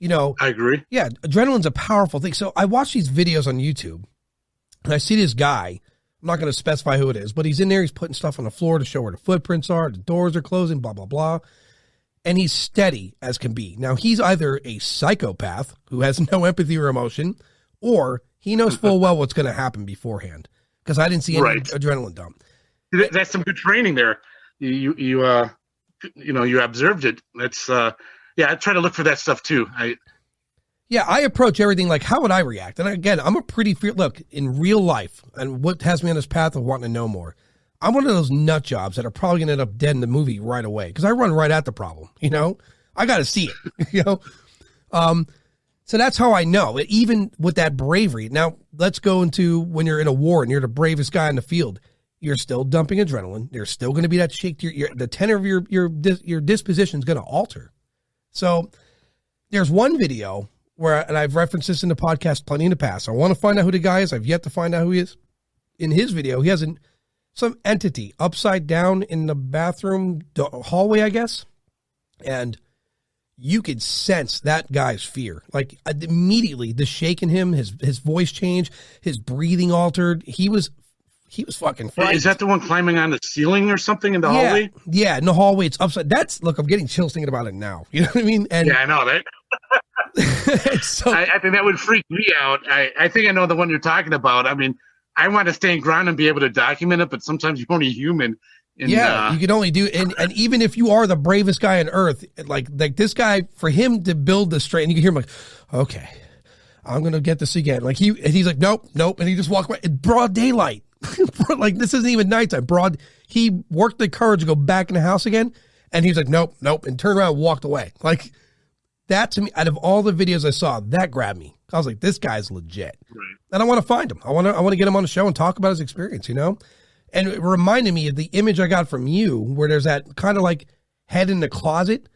[SPEAKER 2] I agree.
[SPEAKER 1] Yeah, adrenaline's a powerful thing. So I watch these videos on YouTube, and I see this guy. I'm not going to specify who it is, but he's in there. He's putting stuff on the floor to show where the footprints are. The doors are closing, blah, blah, blah. And he's steady as can be. Now, he's either a psychopath who has no empathy or emotion, or he knows full well what's going to happen beforehand, because I didn't see any adrenaline dump.
[SPEAKER 2] That's some good training there. You observed it. That's I try to look for that stuff too.
[SPEAKER 1] I approach everything like, how would I react? And again, I'm a pretty look, in real life, and what has me on this path of wanting to know more, I'm one of those nut jobs that are probably going to end up dead in the movie right away, because I run right at the problem, I got to see it, So that's how I know, even with that bravery. Now, let's go into when you're in a war and you're the bravest guy in the field. You're still dumping adrenaline. There's still going to be that shake. The tenor of your disposition is going to alter. So there's one video where, and I've referenced this in the podcast plenty in the past. I want to find out who the guy is. I've yet to find out who he is. In his video, he has some entity upside down in the bathroom hallway, I guess. And you could sense that guy's fear. Like immediately, the shake in him, his voice changed, his breathing altered. He was fucking frightened.
[SPEAKER 2] Is that the one climbing on the ceiling or something in the hallway?
[SPEAKER 1] Yeah, in the hallway. It's upside. Look, I'm getting chills thinking about it now. You know what I mean? And
[SPEAKER 2] I know that.
[SPEAKER 1] so,
[SPEAKER 2] I think that would freak me out. I think I know the one you're talking about. I mean, I want to stand ground and be able to document it, but sometimes you're only human. And,
[SPEAKER 1] you can only do, and even if you are the bravest guy on earth, like this guy, for him to build this straight, and you can hear him like, okay, I'm going to get this again. Like he's like, nope. And he just walked away. It's broad daylight. Like this isn't even nighttime. He worked the courage to go back in the house again. And he was like, nope. And turned around and walked away. Like that to me, out of all the videos I saw, that grabbed me. I was like, this guy's legit. Right. And I want to find him. I want to get him on the show and talk about his experience, And it reminded me of the image I got from you, where there's that kind of like head in the closet.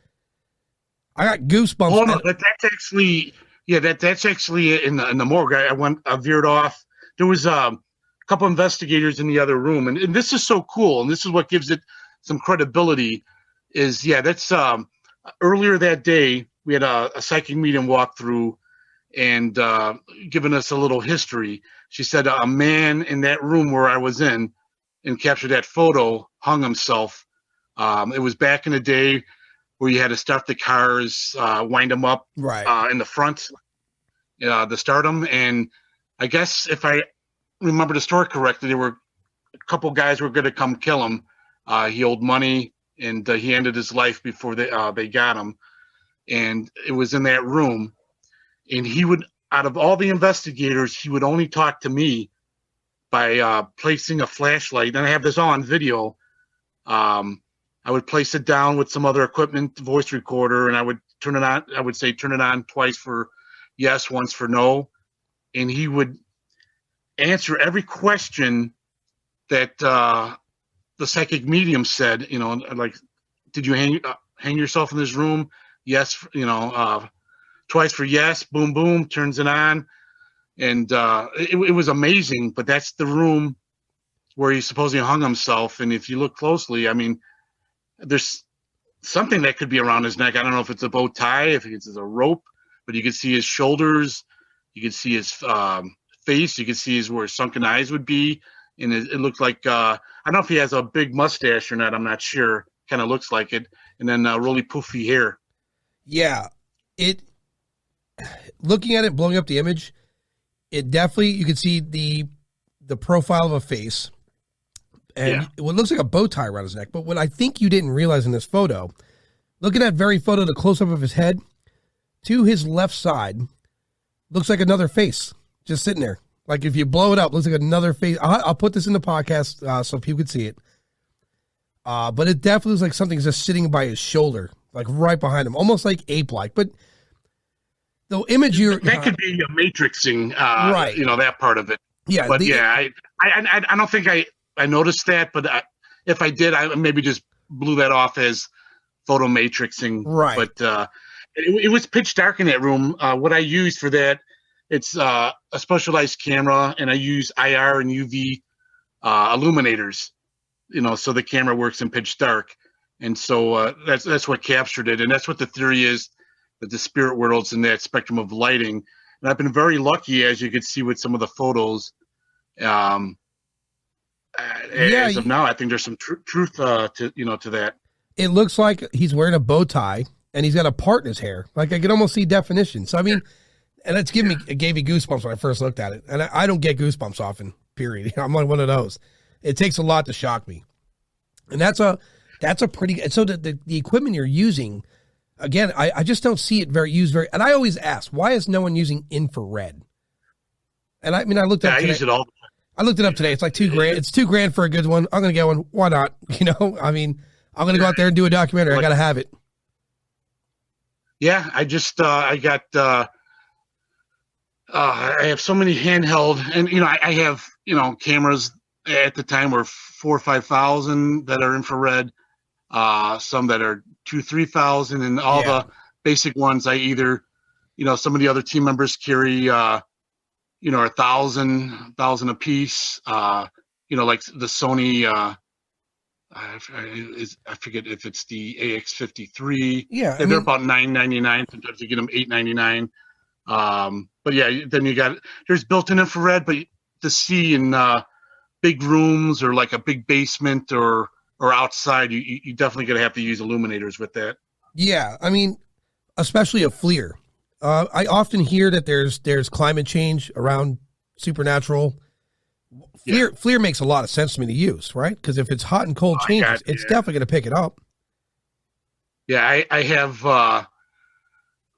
[SPEAKER 1] I got goosebumps.
[SPEAKER 2] Oh no, that's actually that's actually in the morgue. I veered off. There was a couple investigators in the other room, and this is so cool, and this is what gives it some credibility. Is that's earlier that day we had a psychic medium walk through and given us a little history. She said a man in that room where I was in and captured that photo hung himself. It was back in the day where you had to start the cars, wind them up in the front, to start them. And I guess if I remember the story correctly, there were a couple guys who were going to come kill him. He owed money, and he ended his life before they got him. And it was in that room. And he would, out of all the investigators, he would only talk to me by placing a flashlight. And I have this all on video. I would place it down with some other equipment, voice recorder, and I would turn it on. I would say turn it on twice for yes, once for no. And he would answer every question that the psychic medium said, like, did you hang yourself in this room? Yes, twice for yes, boom, boom, turns it on. And it was amazing, but that's the room where he supposedly hung himself. And if you look closely, I mean, there's something that could be around his neck. I don't know if it's a bow tie, if it's a rope, but you can see his shoulders. You can see his face. You can see where his sunken eyes would be. And it looked like, I don't know if he has a big mustache or not. I'm not sure. Kind of looks like it. And then really poofy hair. Yeah. Looking at it, blowing up the image, it definitely, you can see the profile of a face. And what looks like a bow tie around his neck. But what I think you didn't realize in this photo, look at that very photo, the close-up of his head, to his left side,
[SPEAKER 1] Looks like another face just sitting there. Like if you blow it up, looks like another face. I'll put this in the podcast so people can see it. But it definitely looks like something's just sitting by his shoulder, like right behind him, almost like ape-like. But the image
[SPEAKER 2] that could be a matrixing, right? You know, that part of it.
[SPEAKER 1] Yeah,
[SPEAKER 2] but I don't think I noticed that. But if I did, I maybe just blew that off as photo matrixing.
[SPEAKER 1] Right.
[SPEAKER 2] But it was pitch dark in that room. What I used for that, it's a specialized camera, and I use IR and UV illuminators. You know, so the camera works in pitch dark, and so that's what captured it, and that's what the theory is, that the spirit world's in that spectrum of lighting. And I've been very lucky, as you could see with some of the photos. As of now, I think there's some truth to that.
[SPEAKER 1] It looks like he's wearing a bow tie and he's got a part in his hair. Like I can almost see definition. So I mean, and it gave me goosebumps when I first looked at it. And I don't get goosebumps often. Period. I'm like one of those. It takes a lot to shock me. And that's a pretty. So the equipment you're using, again, I just don't see it used very. And I always ask, why is no one using infrared? And I mean, I looked up.
[SPEAKER 2] I use it all.
[SPEAKER 1] I looked it up today. It's like $2,000. It's $2,000 for a good one. I'm gonna get one. Why not? You know, I mean, I'm gonna go out there and do a documentary. I gotta have it.
[SPEAKER 2] Yeah, I just I have so many handheld, and you know, I have cameras at the time were 4,000 or 5,000 that are infrared, some that are 2,000-3,000, and all the basic ones. I either, some of the other team members carry 1,000 a piece. Like the Sony. I forget if it's the AX53.
[SPEAKER 1] Yeah,
[SPEAKER 2] they're about $9.99. Sometimes you get them $8.99. But yeah, then there's built-in infrared, but to see in big rooms or like a big basement or outside, you definitely gonna have to use illuminators with that.
[SPEAKER 1] Yeah, I mean, especially a FLIR. I often hear that there's climate change around supernatural. FLIR makes a lot of sense to me to use, right? Because if it's hot and cold changes, it's definitely going to pick it up.
[SPEAKER 2] Yeah, I have,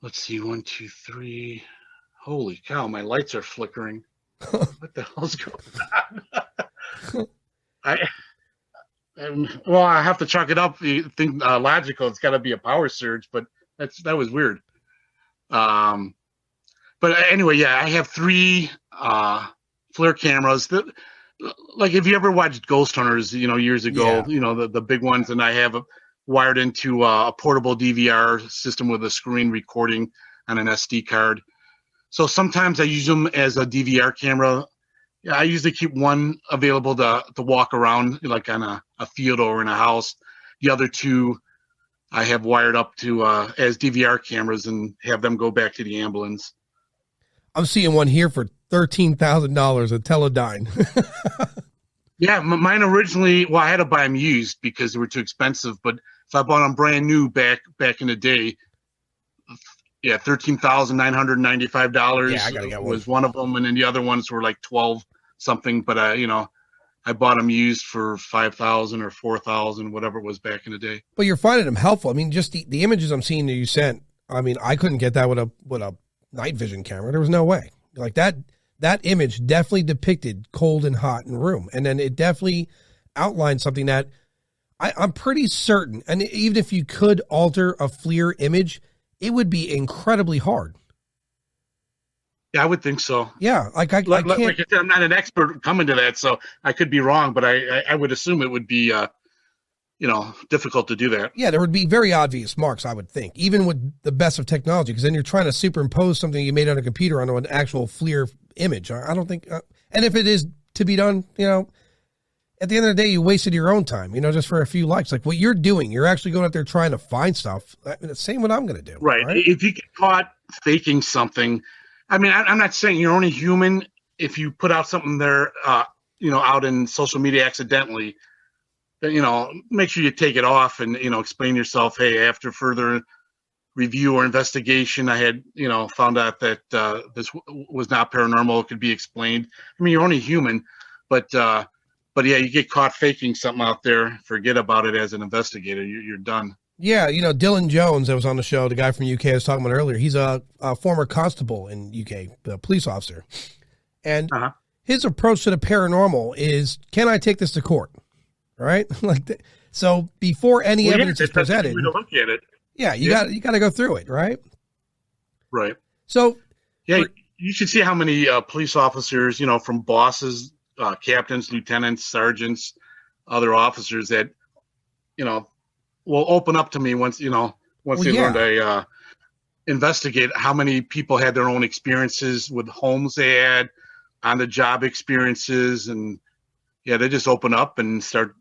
[SPEAKER 2] let's see, 1, 2, 3. Holy cow, my lights are flickering. What the hell's going on? I have to chalk it up. You think logical, it's got to be a power surge, but that was weird. But anyway, yeah, I have 3 FLIR cameras that, like, if you ever watched Ghost Hunters, years ago, the big ones, and I have wired into a portable DVR system with a screen recording on an SD card. So sometimes I use them as a DVR camera. Yeah, I usually keep one available to walk around, like on a field or in a house. The other 2 I have wired up to as DVR cameras and have them go back to the ambulance.
[SPEAKER 1] I'm seeing one here for $13,000, a Teledyne.
[SPEAKER 2] Yeah, mine originally, I had to buy them used because they were too expensive. But if I bought them brand new back in the day, $13,995 was one of them, and then the other ones were like 12 something. But I bought them used for 5,000 or 4,000, whatever it was back in the day.
[SPEAKER 1] But you're finding them helpful. I mean, just the images I'm seeing that you sent. I mean, I couldn't get that with a night vision camera. There was no way. Like that image definitely depicted cold and hot in a room, and then it definitely outlined something that I'm pretty certain. And even if you could alter a FLIR image, it would be incredibly hard.
[SPEAKER 2] Yeah, I would think so.
[SPEAKER 1] Yeah, I can't.
[SPEAKER 2] Like I said, I'm not an expert coming to that, so I could be wrong, but I would assume it would be difficult to do that.
[SPEAKER 1] Yeah, there would be very obvious marks, I would think, even with the best of technology, because then you're trying to superimpose something you made on a computer onto an actual FLIR image. I don't think, and if it is to be done, at the end of the day, you wasted your own time, just for a few likes. Like what you're doing, you're actually going out there trying to find stuff. I mean, the same what I'm going to do.
[SPEAKER 2] Right. If you get caught faking something, I mean, I'm not saying you're only human. If you put out something there, out in social media accidentally, then, make sure you take it off and, explain yourself. Hey, after further review or investigation, I had, found out that this was not paranormal. It could be explained. I mean, you're only human, but yeah, you get caught faking something out there, forget about it as an investigator. You're done.
[SPEAKER 1] Yeah, Dylan Jones that was on the show, the guy from UK I was talking about earlier. He's a former constable in UK, a police officer, and
[SPEAKER 2] Uh-huh.
[SPEAKER 1] his approach to the paranormal is, can I take this to court? Right? So before any
[SPEAKER 2] Well,
[SPEAKER 1] evidence is
[SPEAKER 2] that's a good
[SPEAKER 1] presented,
[SPEAKER 2] way to look at it.
[SPEAKER 1] yeah, you got to go through it, right?
[SPEAKER 2] Right.
[SPEAKER 1] So
[SPEAKER 2] Yeah, you should see how many police officers, from bosses, captains, lieutenants, sergeants, other officers that, will open up to me once they learn to investigate how many people had their own experiences with homes they had, on the job experiences, and they just open up and start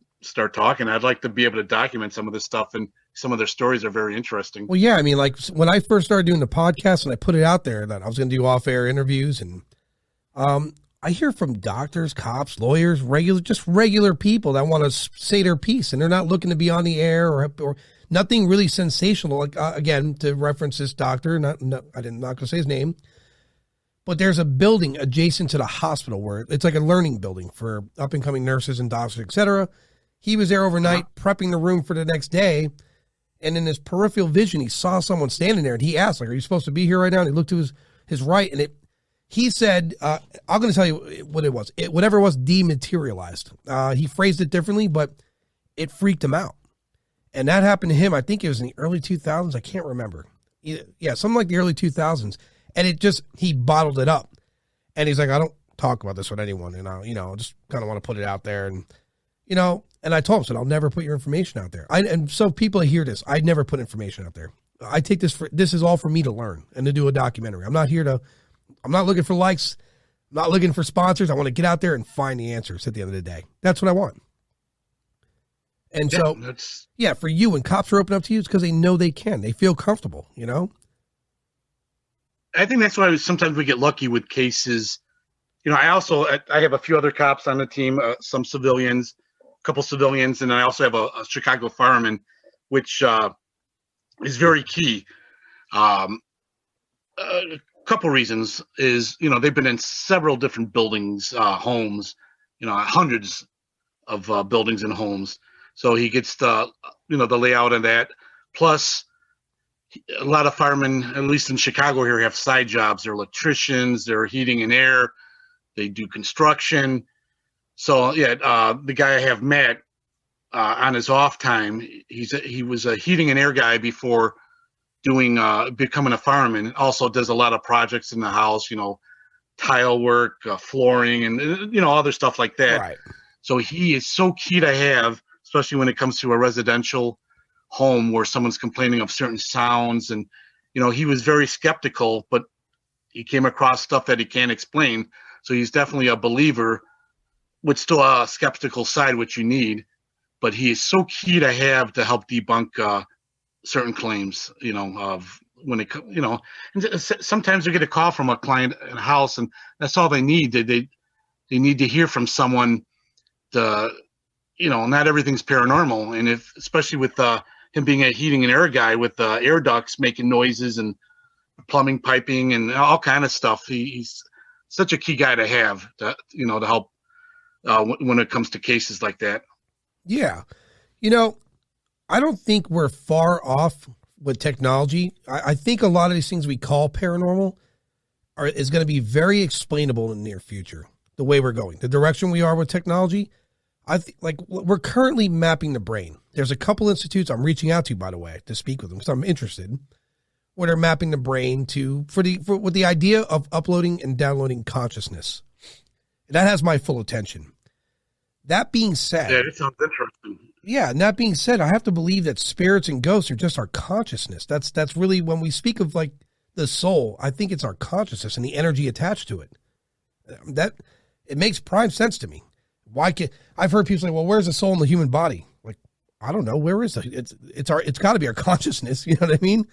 [SPEAKER 2] talking. I'd like to be able to document some of this stuff, and some of their stories are very interesting.
[SPEAKER 1] Well, yeah, I mean, like when I first started doing the podcast and I put it out there that I was going to do off-air interviews, and I hear from doctors, cops, lawyers, regular people that want to say their piece, and they're not looking to be on the air or nothing really sensational. Like again, to reference this doctor, I'm not going to say his name, but there's a building adjacent to the hospital where it's like a learning building for up and coming nurses and doctors, etc. He was there overnight prepping the room for the next day. And in his peripheral vision, he saw someone standing there, and he asked, like, are you supposed to be here right now? And he looked to his right, and he said, I'm going to tell you what it was. Whatever it was dematerialized. He phrased it differently, but it freaked him out. And that happened to him, I think it was in the early 2000s. I can't remember. Yeah, something like the early 2000s. And he bottled it up. And he's like, I don't talk about this with anyone. And I just kind of want to put it out there. And, and I told him, I said, I'll never put your information out there. And so people hear this, I'd never put information out there. I take this is all for me to learn and to do a documentary. I'm not looking for likes. I'm not looking for sponsors. I want to get out there and find the answers at the end of the day. That's what I want. And for you, when cops are open up to you, it's because they know they can. They feel comfortable,
[SPEAKER 2] I think that's why sometimes we get lucky with cases. I have a few other cops on the team, some civilians, a couple civilians, and I also have a Chicago fireman, which is very key. A couple reasons is, they've been in several different buildings, homes, hundreds of buildings and homes. So he gets the layout of that. Plus, a lot of firemen, at least in Chicago here, have side jobs. They're electricians, they're heating and air, they do construction. So the guy I have, Matt, on his off time, he was a heating and air guy before becoming a fireman. Also does a lot of projects in the house, tile work, flooring, and other stuff like that.
[SPEAKER 1] Right.
[SPEAKER 2] So he is so key to have, especially when it comes to a residential home where someone's complaining of certain sounds. And he was very skeptical, but he came across stuff that he can't explain. So he's definitely a believer with still a skeptical side, which you need. But he is so key to have to help debunk certain claims, of when it, and sometimes they get a call from a client in a house, and that's all they need. They need to hear from someone. Not everything's paranormal, and especially with him being a heating and air guy with air ducts making noises and plumbing, piping, and all kind of stuff. He's such a key guy to have to help when it comes to cases like that.
[SPEAKER 1] Yeah. I don't think we're far off with technology. I think a lot of these things we call paranormal is going to be very explainable in the near future, the way we're going, the direction we are with technology. We're currently mapping the brain. There's a couple institutes I'm reaching out to, by the way, to speak with them because I'm interested, where they're mapping the brain with the idea of uploading and downloading consciousness. That has my full attention. That being said,
[SPEAKER 2] it sounds interesting.
[SPEAKER 1] Yeah, and that being said, I have to believe that spirits and ghosts are just our consciousness. That's really, when we speak of like the soul, I think it's our consciousness and the energy attached to it. That it makes prime sense to me. I've heard people say, "Well, where's the soul in the human body?" Like, I don't know, where is it? It's got to be our consciousness. You know what I mean?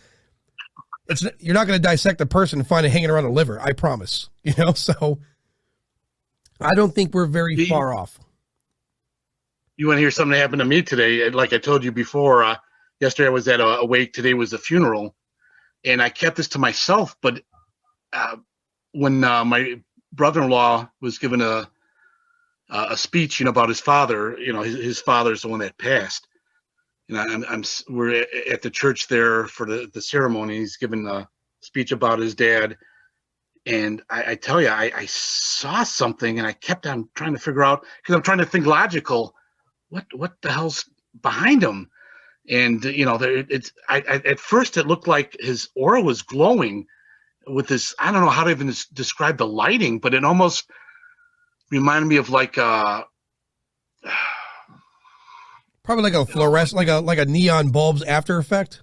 [SPEAKER 1] You're not going to dissect a person and find it hanging around a liver. I promise. So I don't think we're very far off.
[SPEAKER 2] You want to hear something that happened to me today? Like I told you before, yesterday I was at a wake. Today was a funeral, and I kept this to myself. But when my brother-in-law was given a speech, about his father, his father's the one that passed, we're at the church there for the ceremony. He's giving a speech about his dad. And I tell you, I saw something, and I kept on trying to figure out, because I'm trying to think logical, what the hell's behind him? And at first it looked like his aura was glowing with this. I don't know how to even describe the lighting, but it almost reminded me of like
[SPEAKER 1] probably like a fluorescent, like a neon bulb's after effect.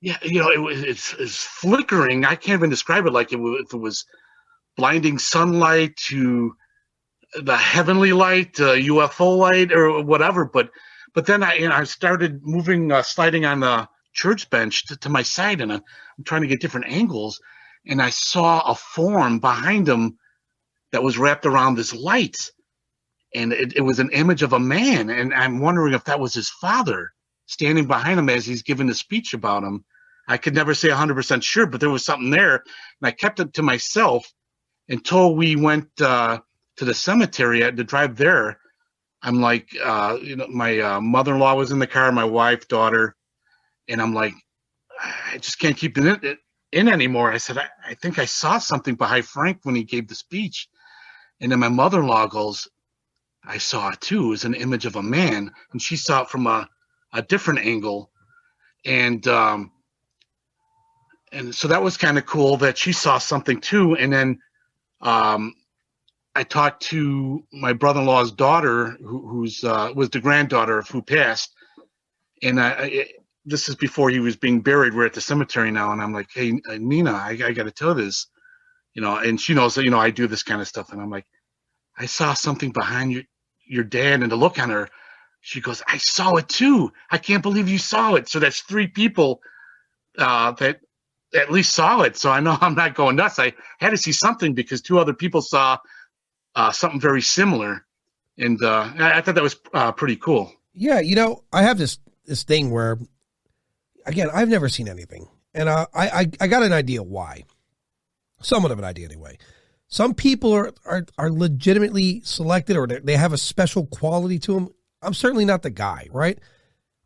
[SPEAKER 2] Yeah, it's flickering. I can't even describe it, like if it was blinding sunlight to the heavenly light, UFO light, or whatever. But then I started moving, sliding on the church bench to my side, and I'm trying to get different angles, and I saw a form behind him that was wrapped around this light, and it was an image of a man, and I'm wondering if that was his father standing behind him as he's giving the speech about him. I could never say 100% sure, but there was something there, and I kept it to myself until we went to the cemetery. I had to drive there. I'm like, my mother-in-law was in the car, my wife, daughter, and I'm like, I just can't keep it in anymore. I said, I think I saw something behind Frank when he gave the speech. And then my mother-in-law goes, I saw it too. It was an image of a man, and she saw it from a different angle. And so that was kind of cool that she saw something too. And then I talked to my brother-in-law's daughter, who was the granddaughter of who passed. And this is before he was being buried. We're at the cemetery now, and I'm like, hey, Nina, I got to tell this, and she knows that, I do this kind of stuff. And I'm like, I saw something behind your dad, and the look on her, she goes, I saw it too. I can't believe you saw it. So that's 3 people that at least saw it. So I know I'm not going nuts. I had to see something because 2 other people saw something very similar. And I thought that was pretty cool.
[SPEAKER 1] Yeah. I have this thing where, again, I've never seen anything. And I got an idea why. Somewhat of an idea anyway. Some people are legitimately selected, or they have a special quality to them. I'm certainly not the guy, right?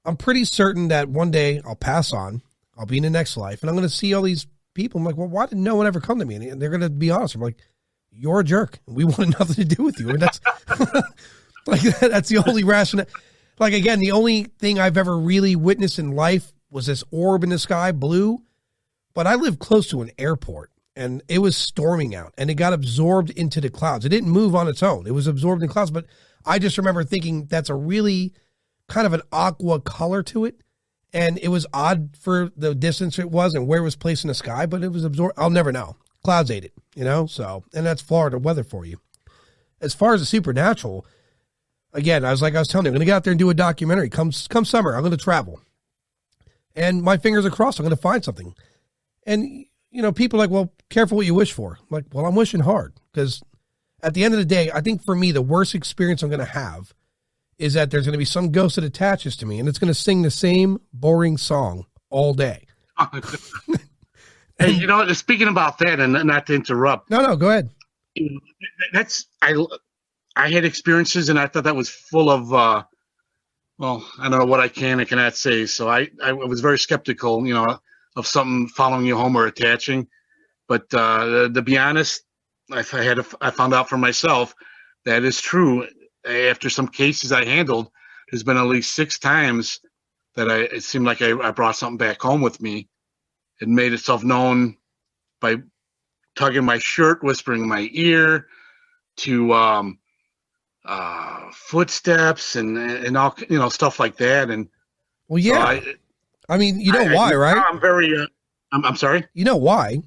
[SPEAKER 1] I'm pretty certain that one day I'll pass on. I'll be in the next life, and I'm going to see all these people. I'm like, well, why did no one ever come to me? And they're going to be honest. I'm like, you're a jerk. We wanted nothing to do with you. And that's like, that's the only rationale. Like, again, the only thing I've ever really witnessed in life was this orb in the sky, blue. But I live close to an airport, and it was storming out, and it got absorbed into the clouds. It didn't move on its own. It was absorbed in clouds. But I just remember thinking that's a really kind of an aqua color to it. And it was odd for the distance it was and where it was placed in the sky, but it was absorbed. I'll never know. Clouds ate it, so, and that's Florida weather for you. As far as the supernatural, again, I was telling you, I'm going to get out there and do a documentary. Come summer, I'm going to travel. And my fingers are crossed, I'm going to find something. And, people are like, well, careful what you wish for. I'm like, well, I'm wishing hard, because at the end of the day, I think for me, the worst experience I'm going to have is that there's going to be some ghost that attaches to me, and it's going to sing the same boring song all day.
[SPEAKER 2] Hey, speaking about that, and not to interrupt.
[SPEAKER 1] No, go ahead.
[SPEAKER 2] I had experiences, and I thought that was full of, I don't know what I can and cannot say. So I was very skeptical, of something following you home or attaching. But to be honest, I found out for myself that is true. After some cases I handled, there's been at least 6 times that it seemed like I brought something back home with me. It made itself known by tugging my shirt, whispering in my ear, to footsteps and all, stuff like that. And
[SPEAKER 1] well, yeah, so why, right?
[SPEAKER 2] I'm very. I'm sorry.
[SPEAKER 1] You know why?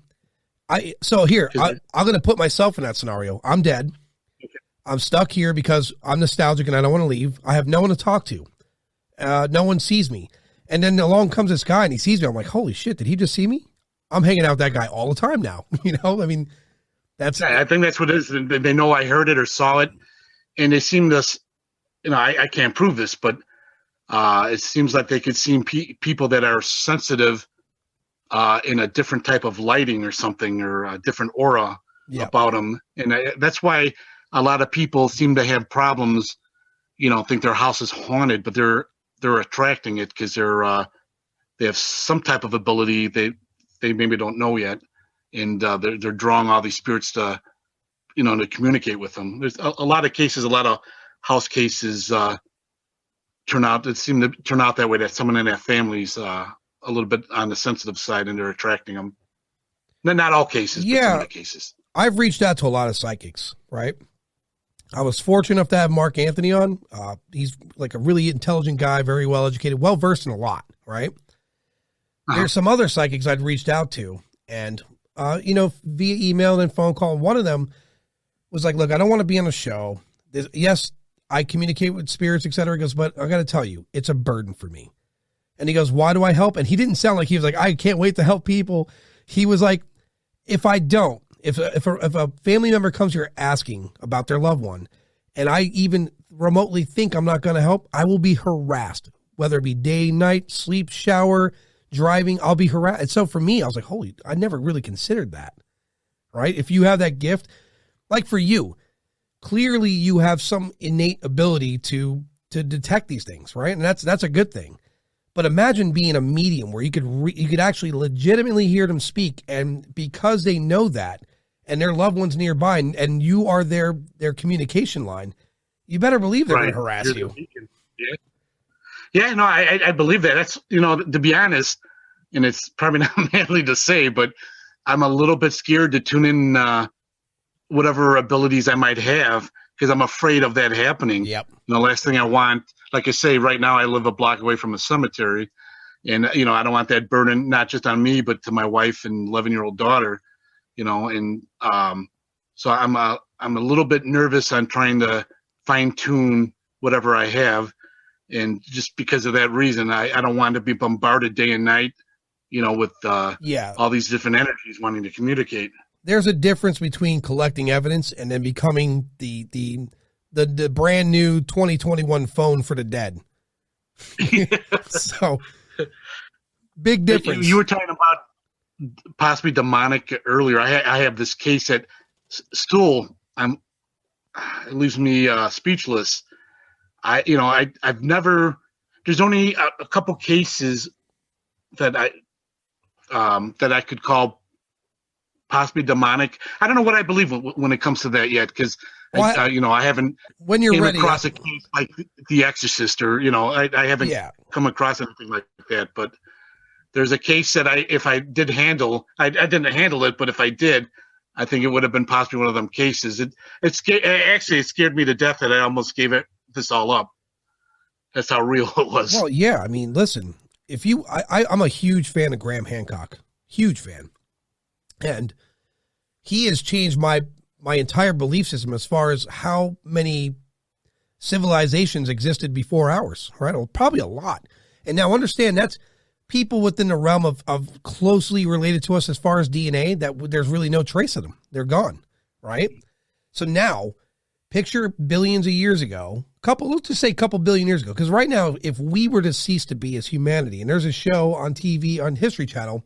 [SPEAKER 1] I'm going to put myself in that scenario. I'm dead. I'm stuck here because I'm nostalgic and I don't want to leave. I have no one to talk to. No one sees me. And then along comes this guy and he sees me. I'm like, holy shit, did he just see me? I'm hanging out with that guy all the time now. That's.
[SPEAKER 2] I think that's what it is. They know I heard it or saw it. And they seem to, I can't prove this, but it seems like they could see people that are sensitive in a different type of lighting or something, or a different aura about them. And that's why a lot of people seem to have problems, think their house is haunted, but they're they're attracting it because they have some type of ability they maybe don't know yet, and they're drawing all these spirits to to communicate with them. There's a lot of cases, a lot of house cases seem to turn out that way, that someone in that family's a little bit on the sensitive side and they're attracting them. Not all cases, but some of the cases.
[SPEAKER 1] I've reached out to a lot of psychics, right? I was fortunate enough to have Mark Anthony on. He's like a really intelligent guy, very well educated, well versed in a lot, right? There's some other psychics I'd reached out to, and via email and phone call. One of them was like, "Look, I don't want to be on a show. Yes, I communicate with spirits, etc." He goes, "But I got to tell you, it's a burden for me." And he goes, "Why do I help?" And he didn't sound like he was like, "I can't wait to help people." He was like, "If I don't, if a family member comes here asking about their loved one, and I even remotely think I'm not going to help, I will be harassed, whether it be day, night, sleep, shower, driving. I'll be harassed." And so for me, I was like, "Holy, I never really considered that." Right? If you have that gift, like for you, clearly you have some innate ability to detect these things, right? And that's a good thing. But imagine being a medium where you could actually legitimately hear them speak, and because they know that, and their loved ones nearby, and you are their communication line, you better believe they're going to harass you.
[SPEAKER 2] Yeah, no, I believe that. That's, to be honest, and it's probably not manly to say, but I'm a little bit scared to tune in whatever abilities I might have, because I'm afraid of that happening.
[SPEAKER 1] Yep.
[SPEAKER 2] The last thing I want, like I say, right now I live a block away from a cemetery, and I don't want that burden not just on me, but to my wife and 11-year-old daughter. And so I'm a little bit nervous on trying to fine tune whatever I have, and just because of that reason, I don't want to be bombarded day and night, with all these different energies wanting to communicate.
[SPEAKER 1] There's a difference between collecting evidence and then becoming the brand new 2021 phone for the dead. So big difference.
[SPEAKER 2] You were talking about possibly demonic earlier. I have this case that still it leaves me speechless. I've never. There's only a couple cases that I could call possibly demonic. I don't know what I believe when it comes to that yet, because I haven't
[SPEAKER 1] when you're
[SPEAKER 2] came
[SPEAKER 1] ready
[SPEAKER 2] across a case like The Exorcist, or I haven't come across anything like that. But there's a case that if I did handle, I didn't handle it, but if I did, I think it would have been possibly one of them cases. It scared me to death that I almost gave this all up. That's how real it was.
[SPEAKER 1] Well, yeah. I mean, listen, I'm a huge fan of Graham Hancock, huge fan. And he has changed my entire belief system as far as how many civilizations existed before ours, right? Well, probably a lot. And now understand that's people within the realm of closely related to us as far as DNA, that there's really no trace of them. They're gone, right? So now picture billions of years ago, let's just say a couple billion years ago, because right now, if we were to cease to be as humanity, and there's a show on TV, on History Channel,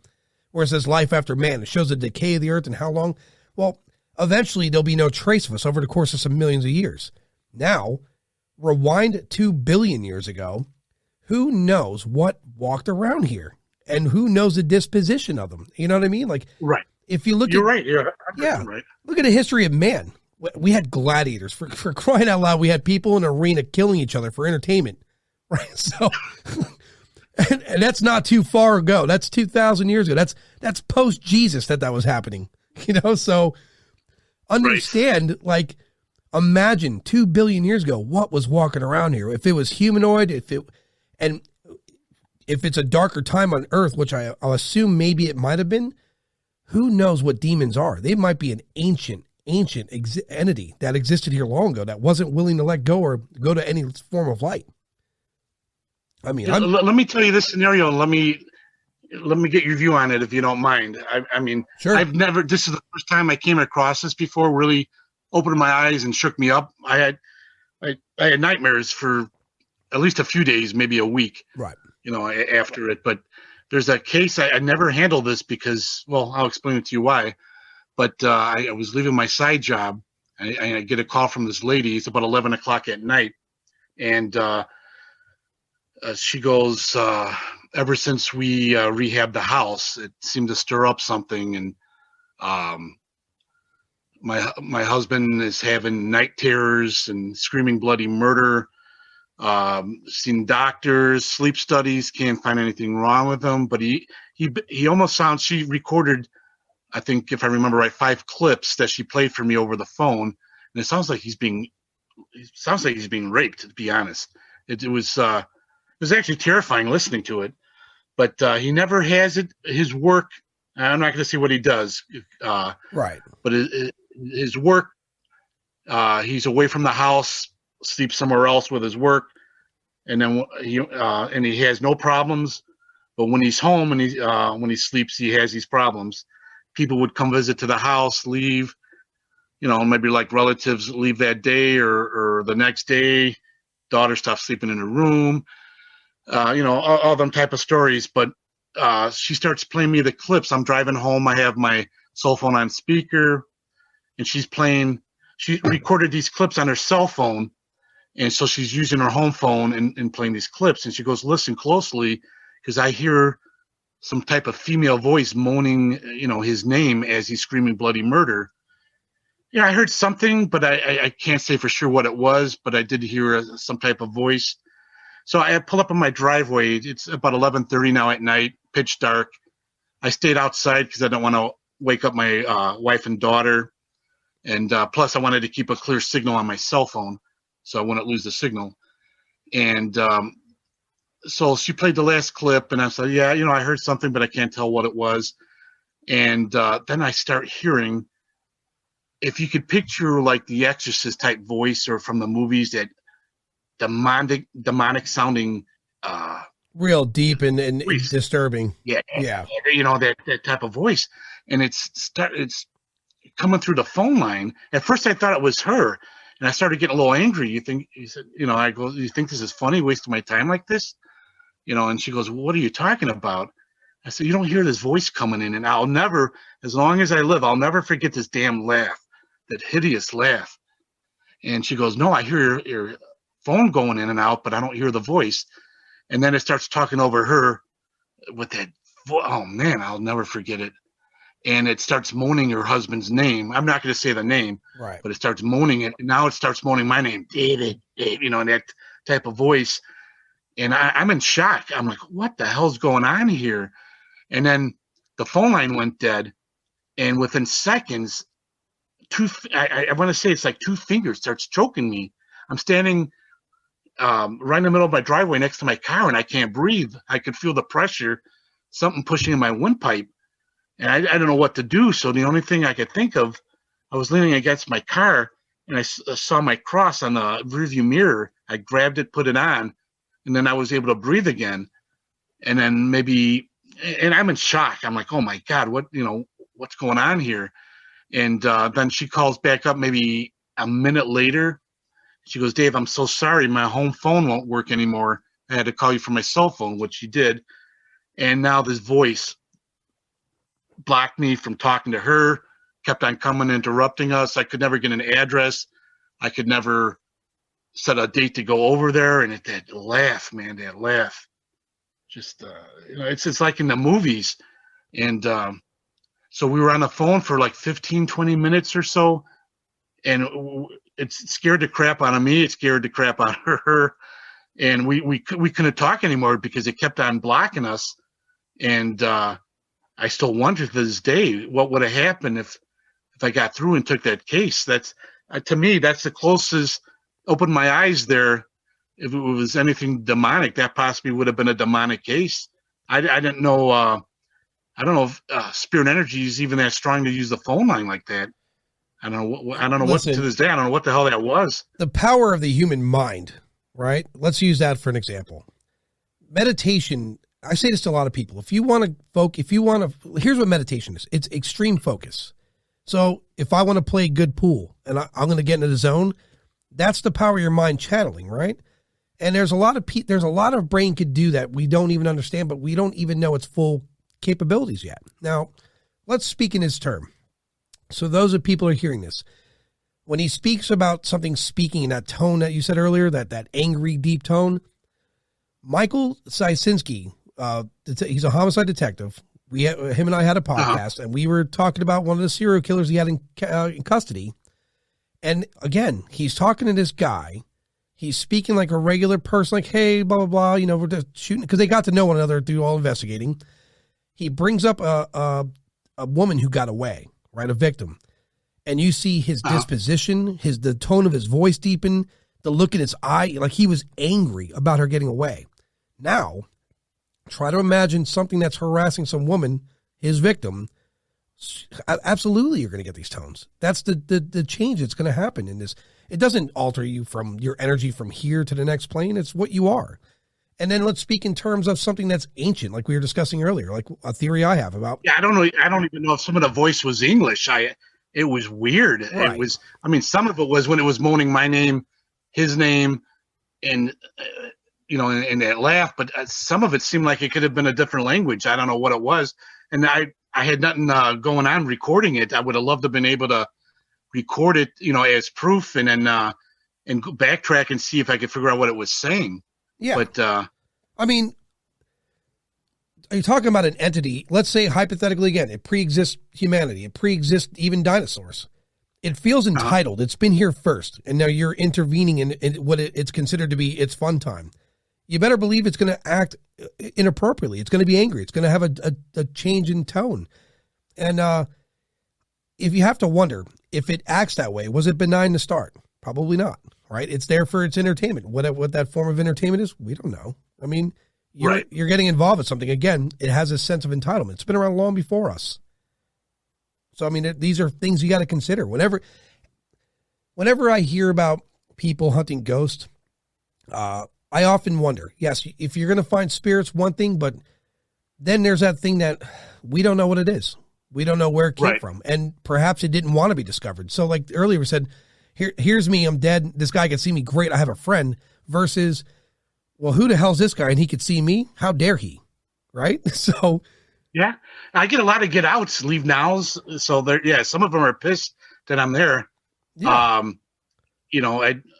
[SPEAKER 1] where it says life after man, it shows the decay of the earth and how long. Well, eventually there'll be no trace of us over the course of some millions of years. Now, rewind 2 billion years ago, who knows what walked around here, and who knows the disposition of them? You know what I mean? Like,
[SPEAKER 2] right.
[SPEAKER 1] If you look,
[SPEAKER 2] you're right. You're right.
[SPEAKER 1] Look at the history of man. We had gladiators, for crying out loud. We had people in an arena killing each other for entertainment, right? So. And that's not too far ago. That's 2,000 years ago. That's post Jesus that was happening, So understand, like, imagine 2 billion years ago what was walking around here. If it was humanoid, if it's a darker time on Earth, which I'll assume maybe it might have been, who knows what demons are? They might be an ancient entity that existed here long ago that wasn't willing to let go or go to any form of light. I mean,
[SPEAKER 2] let me tell you this scenario. Let me get your view on it, if you don't mind. I mean,
[SPEAKER 1] sure.
[SPEAKER 2] This is the first time I came across this before. Really opened my eyes and shook me up. I had nightmares for at least a few days, maybe a week.
[SPEAKER 1] Right.
[SPEAKER 2] After it. But there's a case I never handled this because, well, I'll explain it to you why. But I was leaving my side job. I get a call from this lady. It's about 11 o'clock at night, and She goes, ever since we rehabbed the house, it seemed to stir up something, and um, my husband is having night terrors and screaming bloody murder. Seen doctors, sleep studies, can't find anything wrong with him. But he almost sounds. She recorded, I think, if I remember right, 5 clips that she played for me over the phone, and it sounds like he's being raped. To be honest, it was actually terrifying listening to it. But he never has it. His work. I'm not going to say what he does.
[SPEAKER 1] Right.
[SPEAKER 2] But his work. He's away from the house, sleeps somewhere else with his work, and then he has no problems. But when he's home and when he sleeps, he has these problems. People would come visit to the house, leave, maybe like relatives leave that day or the next day. Daughter stops sleeping in her room. All them type of stories. But she starts playing me the clips. I'm driving home. I have my cell phone on speaker, and she's playing. She recorded these clips on her cell phone, and so she's using her home phone and playing these clips. And she goes, listen closely, because I hear some type of female voice moaning, his name as he's screaming bloody murder. I heard something, but I can't say for sure what it was, but I did hear some type of voice. So I pull up on my driveway. It's about 11:30 now at night, pitch dark. I stayed outside because I don't want to wake up my wife and daughter. And plus, I wanted to keep a clear signal on my cell phone so I wouldn't lose the signal. And so she played the last clip, and I said, yeah, I heard something, but I can't tell what it was. And then I start hearing, if you could picture like the Exorcist type voice or from the movies, that demonic sounding.
[SPEAKER 1] Real deep and disturbing.
[SPEAKER 2] Yeah. That type of voice. And it's coming through the phone line. At first I thought it was her, and I started getting a little angry. I go, you think this is funny, wasting my time like this? And she goes, well, what are you talking about? I said, you don't hear this voice coming in, and I'll never, as long as I live, I'll never forget this damn laugh, that hideous laugh. And she goes, no, I hear your phone going in and out, but I don't hear the voice. And then it starts talking over her with that, oh man, I'll never forget it. And it starts moaning her husband's name. I'm not going to say the name,
[SPEAKER 1] right? But
[SPEAKER 2] it starts moaning it. And now it starts moaning my name, David, in that type of voice. And I'm in shock. I'm like, what the hell's going on here? And then the phone line went dead. And within seconds, I want to say it's like 2 fingers starts choking me. I'm standing right in the middle of my driveway next to my car, and I can't breathe. I could feel the pressure, something pushing in my windpipe. And I don't know what to do. So the only thing I could think of, I was leaning against my car, and I saw my cross on the rearview mirror. I grabbed it, put it on, and then I was able to breathe again. And then and I'm in shock. I'm like, oh my God, what's going on here? And then she calls back up maybe a minute later. She goes, Dave, I'm so sorry. My home phone won't work anymore. I had to call you from my cell phone, which she did. And now this voice blocked me from talking to her, kept on coming, interrupting us. I could never get an address. I could never set a date to go over there. And that laugh, man, that laugh. Just, it's like in the movies. And so we were on the phone for like 15, 20 minutes or so. And it scared the crap out of me. It scared the crap out of her. And we couldn't talk anymore because it kept on blocking us. And I still wonder to this day what would have happened if I got through and took that case. That's to me, that's the closest. Opened my eyes there. If it was anything demonic, that possibly would have been a demonic case. I didn't know. I don't know if spirit energy is even that strong to use the phone line like that. I don't know. Listen, what to this day. I don't know what the hell that was.
[SPEAKER 1] The power of the human mind, right? Let's use that for an example. Meditation. I say this to a lot of people. If you want to here's what meditation is. It's extreme focus. So if I want to play good pool and I'm going to get into the zone, that's the power of your mind channeling, right? And there's a lot of brain could do that we don't even understand, but we don't even know its full capabilities yet. Now, let's speak in his term. So those of people who are hearing this, when he speaks about something speaking in that tone that you said earlier, that angry, deep tone, Michael Sysinski, he's a homicide detective. Him and I had a podcast, and we were talking about one of the serial killers he had in custody. And again, he's talking to this guy. He's speaking like a regular person, like, hey, blah, blah, blah. You know, we're just shooting, because they got to know one another through all investigating. He brings up a woman who got away, right? A victim. And you see his disposition, the tone of his voice deepen, the look in his eye, like he was angry about her getting away. Now, try to imagine something that's harassing some woman, his victim. Absolutely, you're going to get these tones. That's the change that's going to happen in this. It doesn't alter you from your energy from here to the next plane. It's what you are. And then let's speak in terms of something that's ancient, like we were discussing earlier, like a theory I have about.
[SPEAKER 2] Yeah, I don't know. I don't even know if some of the voice was English. It was weird.
[SPEAKER 1] Right.
[SPEAKER 2] It was. I mean, some of it was when it was moaning my name, his name, and and that laugh. But some of it seemed like it could have been a different language. I don't know what it was. And I had nothing going on recording it. I would have loved to have been able to record it, as proof, and then and go backtrack and see if I could figure out what it was saying.
[SPEAKER 1] Yeah.
[SPEAKER 2] But
[SPEAKER 1] I mean, are you talking about an entity? Let's say hypothetically again, it pre-exists humanity. It pre-exists even dinosaurs. It feels entitled. It's been here first, and now you're intervening in what it's considered to be its fun time. You better believe it's going to act inappropriately. It's going to be angry. It's going to have a change in tone. And if you have to wonder if it acts that way, was it benign to start? Probably not, right? It's there for its entertainment. What that form of entertainment is, we don't know. I mean, you're getting involved with something. Again, it has a sense of entitlement. It's been around long before us. So, I mean, these are things you got to consider. Whenever I hear about people hunting ghosts, I often wonder, yes, if you're going to find spirits, one thing, but then there's that thing that we don't know what it is. We don't know where it came from. And perhaps it didn't want to be discovered. So like earlier we said, here's me, I'm dead. This guy can see me. Great. I have a friend versus, well, who the hell's this guy? And he could see me. How dare he? Right. So.
[SPEAKER 2] Yeah. I get a lot of get outs, leave nows. So some of them are pissed that I'm there. Yeah.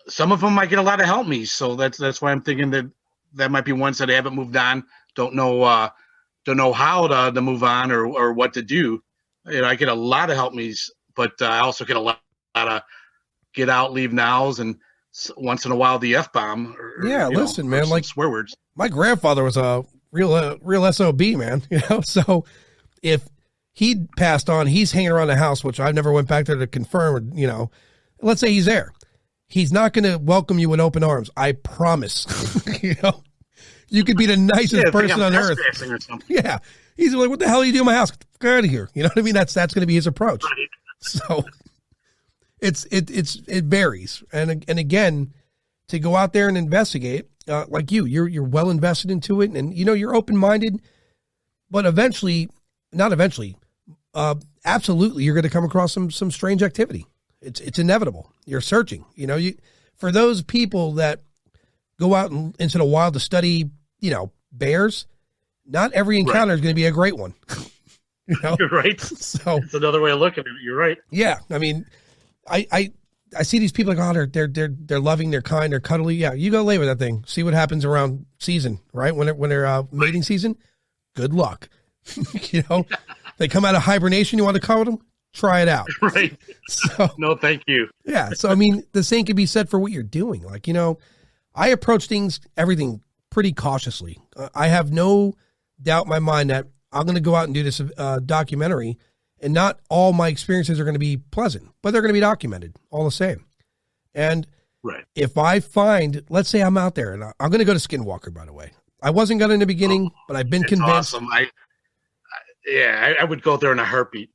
[SPEAKER 2] Some of them I get a lot of help me. So that's why I'm thinking that might be ones that I haven't moved on. Don't know how to move on or what to do. I get a lot of help me's, but I also get a lot of get out, leave nows, and once in a while the F-bomb.
[SPEAKER 1] Yeah, listen, man, like
[SPEAKER 2] swear words.
[SPEAKER 1] My grandfather was a real SOB, man. So if he passed on, he's hanging around the house, which I never went back there to confirm. Let's say he's there. He's not going to welcome you with open arms. I promise. You could be the nicest person on earth. Yeah. He's like, what the hell are you doing in my house? Get out of here. You know what I mean? That's going to be his approach. Right. So it varies. And again, to go out there and investigate, like you're well invested into it, and you're open-minded, but absolutely, you're going to come across some strange activity. It's inevitable. You're searching, for those people that go out into the wild to study, bears, not every encounter is going to be a great one.
[SPEAKER 2] You're right.
[SPEAKER 1] So
[SPEAKER 2] it's another way of looking at it. You're right.
[SPEAKER 1] Yeah. I mean, I see these people like, they're loving, they're kind, they're cuddly. Yeah. You go lay with that thing. See what happens around season, right? When they're mating season, good luck. They come out of hibernation. You want to cuddle them? Try it out.
[SPEAKER 2] Right.
[SPEAKER 1] So,
[SPEAKER 2] no, thank you.
[SPEAKER 1] Yeah. So, I mean, the same could be said for what you're doing. Like, I approach everything pretty cautiously. I have no doubt in my mind that I'm going to go out and do this documentary, and not all my experiences are going to be pleasant, but they're going to be documented all the same. And if I find, let's say I'm out there, and I'm going to go to Skinwalker, by the way. I wasn't going in the beginning, but I've been convinced.
[SPEAKER 2] Awesome. I would go there in a heartbeat.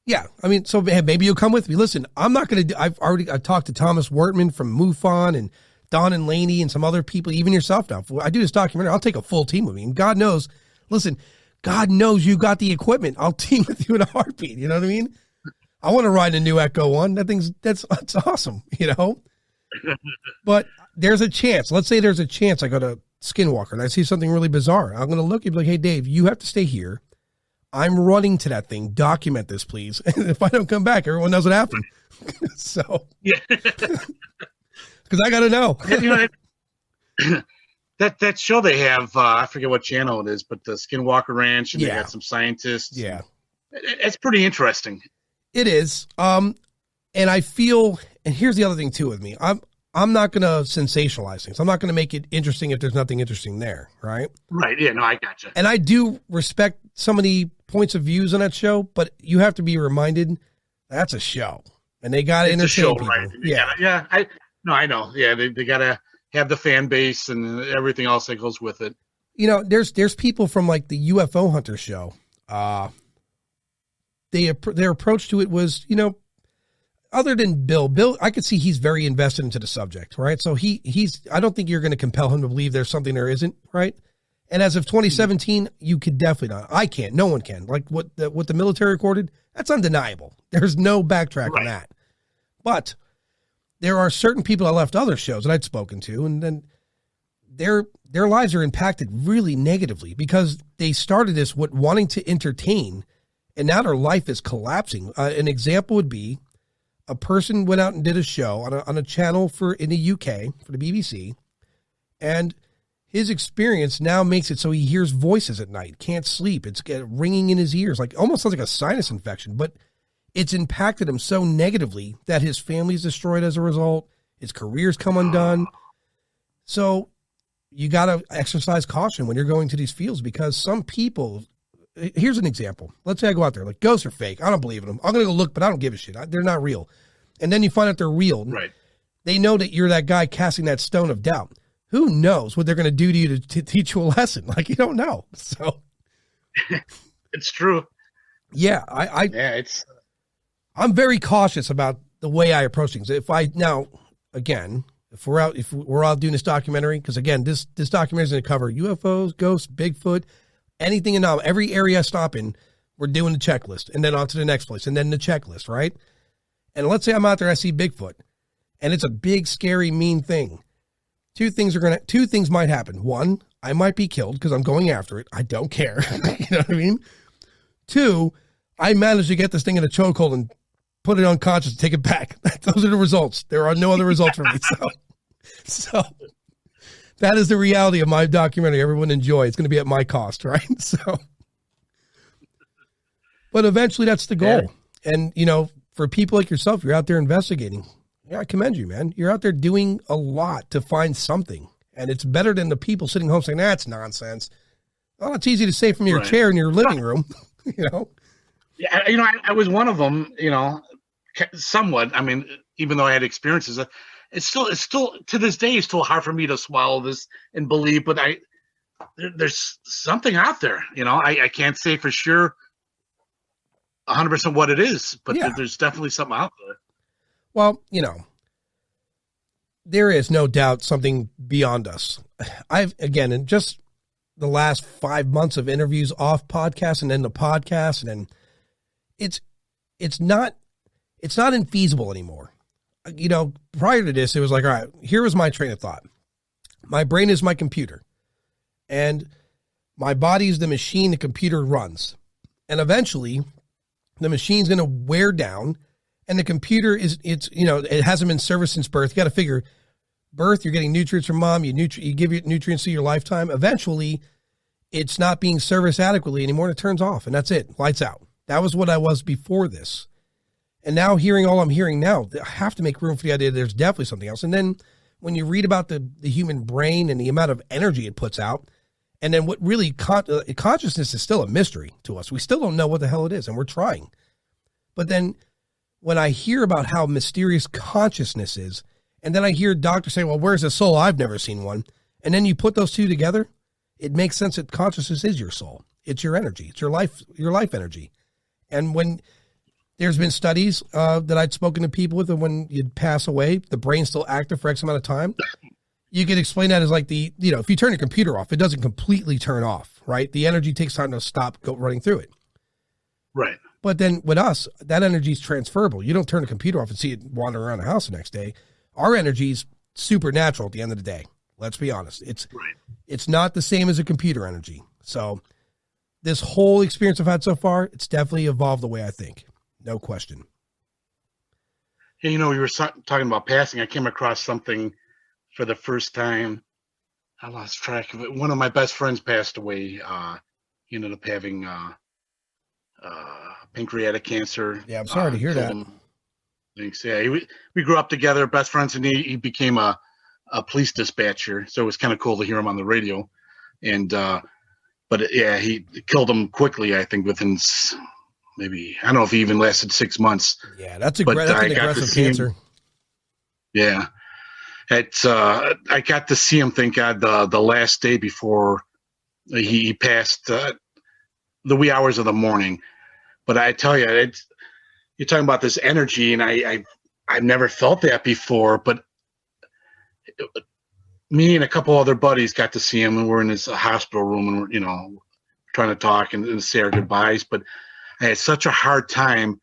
[SPEAKER 1] Yeah. I mean, so maybe you'll come with me. Listen, I'm not going to, I've talked to Thomas Wortman from MUFON and Don and Laney and some other people, even yourself now. If I do this documentary, I'll take a full team with me. And God knows you got the equipment. I'll team with you in a heartbeat. You know what I mean? I want to ride a new Echo One. That's awesome, But there's a chance. Let's say there's a chance I go to Skinwalker and I see something really bizarre. I'm going to look and be like, hey, Dave, you have to stay here. I'm running to that thing. Document this, please. And if I don't come back, everyone knows what happened. So, yeah, because I got to know.
[SPEAKER 2] that show they have, I forget what channel it is, but the Skinwalker Ranch, and they
[SPEAKER 1] Yeah.
[SPEAKER 2] got some scientists.
[SPEAKER 1] Yeah.
[SPEAKER 2] It's pretty interesting.
[SPEAKER 1] It is. And I feel, and here's the other thing too with me. I'm not going to sensationalize things. I'm not going to make it interesting if there's nothing interesting there, right?
[SPEAKER 2] Right. Yeah, no, I gotcha.
[SPEAKER 1] And I do respect some of the points of views on that show, but you have to be reminded that's a show, and they got to entertain
[SPEAKER 2] show,
[SPEAKER 1] people.
[SPEAKER 2] right?
[SPEAKER 1] Yeah.
[SPEAKER 2] Yeah. I know. Yeah, they got to have the fan base and everything else that goes with it.
[SPEAKER 1] You know, there's people from like the UFO Hunter show. Their approach to it was, you know, other than Bill, I could see he's very invested into the subject, right? So he's I don't think you're going to compel him to believe there's something there isn't, right? And as of 2017, you could definitely not. I can't. No one can. Like what the military recorded, that's undeniable. There's no backtrack on that. But there are certain people I left other shows that I'd spoken to, and then their lives are impacted really negatively because they started this wanting to entertain, and now their life is collapsing. An example would be a person went out and did a show on a channel in the UK for the BBC, and his experience now makes it so he hears voices at night, can't sleep. It's ringing in his ears, like almost sounds like a sinus infection, but it's impacted him so negatively that his family's destroyed as a result. His career's come undone. So you got to exercise caution when you're going to these fields, because some people, here's an example. Let's say I go out there, like, ghosts are fake. I don't believe in them. I'm going to go look, but I don't give a shit. They're not real. And then you find out they're real.
[SPEAKER 2] Right.
[SPEAKER 1] They know that you're that guy casting that stone of doubt. Who knows what they're going to do to you to teach you a lesson? Like, you don't know. So
[SPEAKER 2] it's true.
[SPEAKER 1] Yeah. I'm very cautious about the way I approach things. If we're out doing this documentary, because again, this documentary is going to cover UFOs, ghosts, Bigfoot, anything and all. Every area I stop in, we're doing the checklist, and then on to the next place, and then the checklist, right? And let's say I'm out there, I see Bigfoot, and it's a big, scary, mean thing. Two things might happen. One, I might be killed because I'm going after it. I don't care. You know what I mean? Two, I managed to get this thing in a chokehold and put it unconscious and take it back. Those are the results. There are no other results for me. So that is the reality of my documentary. Everyone enjoy. It's going to be at my cost, right? But eventually that's the goal. Yeah. And, you know, for people like yourself, you're out there investigating. Yeah, I commend you, man. You're out there doing a lot to find something. And it's better than the people sitting home saying, that's nonsense. Well, it's easy to say from your chair in your living room, you know?
[SPEAKER 2] Yeah, you know, I was one of them, you know, somewhat. I mean, even though I had experiences, it's still to this day, it's still hard for me to swallow this and believe, but there's something out there, you know. I can't say for sure 100% what it is, but there's definitely something out there.
[SPEAKER 1] Well, you know, there is no doubt something beyond us. In just the last 5 months of interviews off podcast and then the podcast, and then it's not infeasible anymore. You know, prior to this, it was like, all right, here was my train of thought. My brain is my computer, and my body is the machine the computer runs. And eventually the machine's going to wear down, and the computer it hasn't been serviced since birth. You got to figure birth, you're getting nutrients from mom, you give it nutrients through your lifetime. Eventually it's not being serviced adequately anymore, and it turns off, and that's it. Lights out. That was what I was before this. And now hearing all I'm hearing now, I have to make room for the idea that there's definitely something else. And then when you read about the human brain and the amount of energy it puts out, and then what really consciousness is still a mystery to us. We still don't know what the hell it is, and we're trying. But then when I hear about how mysterious consciousness is, and then I hear doctors say, well, where's the soul? I've never seen one. And then you put those two together, it makes sense that consciousness is your soul. It's your energy. It's your life energy. And when there's been studies that I'd spoken to people with, and when you'd pass away, the brain's still active for X amount of time. You could explain that as like if you turn your computer off, it doesn't completely turn off, right? The energy takes time to stop running through it.
[SPEAKER 2] Right.
[SPEAKER 1] But then with us, that energy is transferable. You don't turn the computer off and see it wander around the house the next day. Our energy is supernatural at the end of the day. Let's be honest. It's not the same as a computer energy. So this whole experience I've had so far, it's definitely evolved the way I think. No question.
[SPEAKER 2] Hey, you know, we were talking about passing. I came across something for the first time I lost track of it. One of my best friends passed away. He ended up having pancreatic cancer.
[SPEAKER 1] Yeah, I'm sorry to hear
[SPEAKER 2] Killed
[SPEAKER 1] that.
[SPEAKER 2] him. Thanks. Yeah, we grew up together, best friends, and he became a police dispatcher. So it was kind of cool to hear him on the radio. And but yeah, he killed him quickly. I think within maybe, I don't know if he even lasted 6 months.
[SPEAKER 1] Yeah, that's an
[SPEAKER 2] But I got to
[SPEAKER 1] aggressive
[SPEAKER 2] see him.
[SPEAKER 1] cancer.
[SPEAKER 2] Yeah, it's I got to see him. Thank God, the last day before he passed, the wee hours of the morning. But I tell you, you're talking about this energy, and I've never felt that before. But me and a couple other buddies got to see him, and we're in his hospital room, and we're, trying to talk and say our goodbyes. But I had such a hard time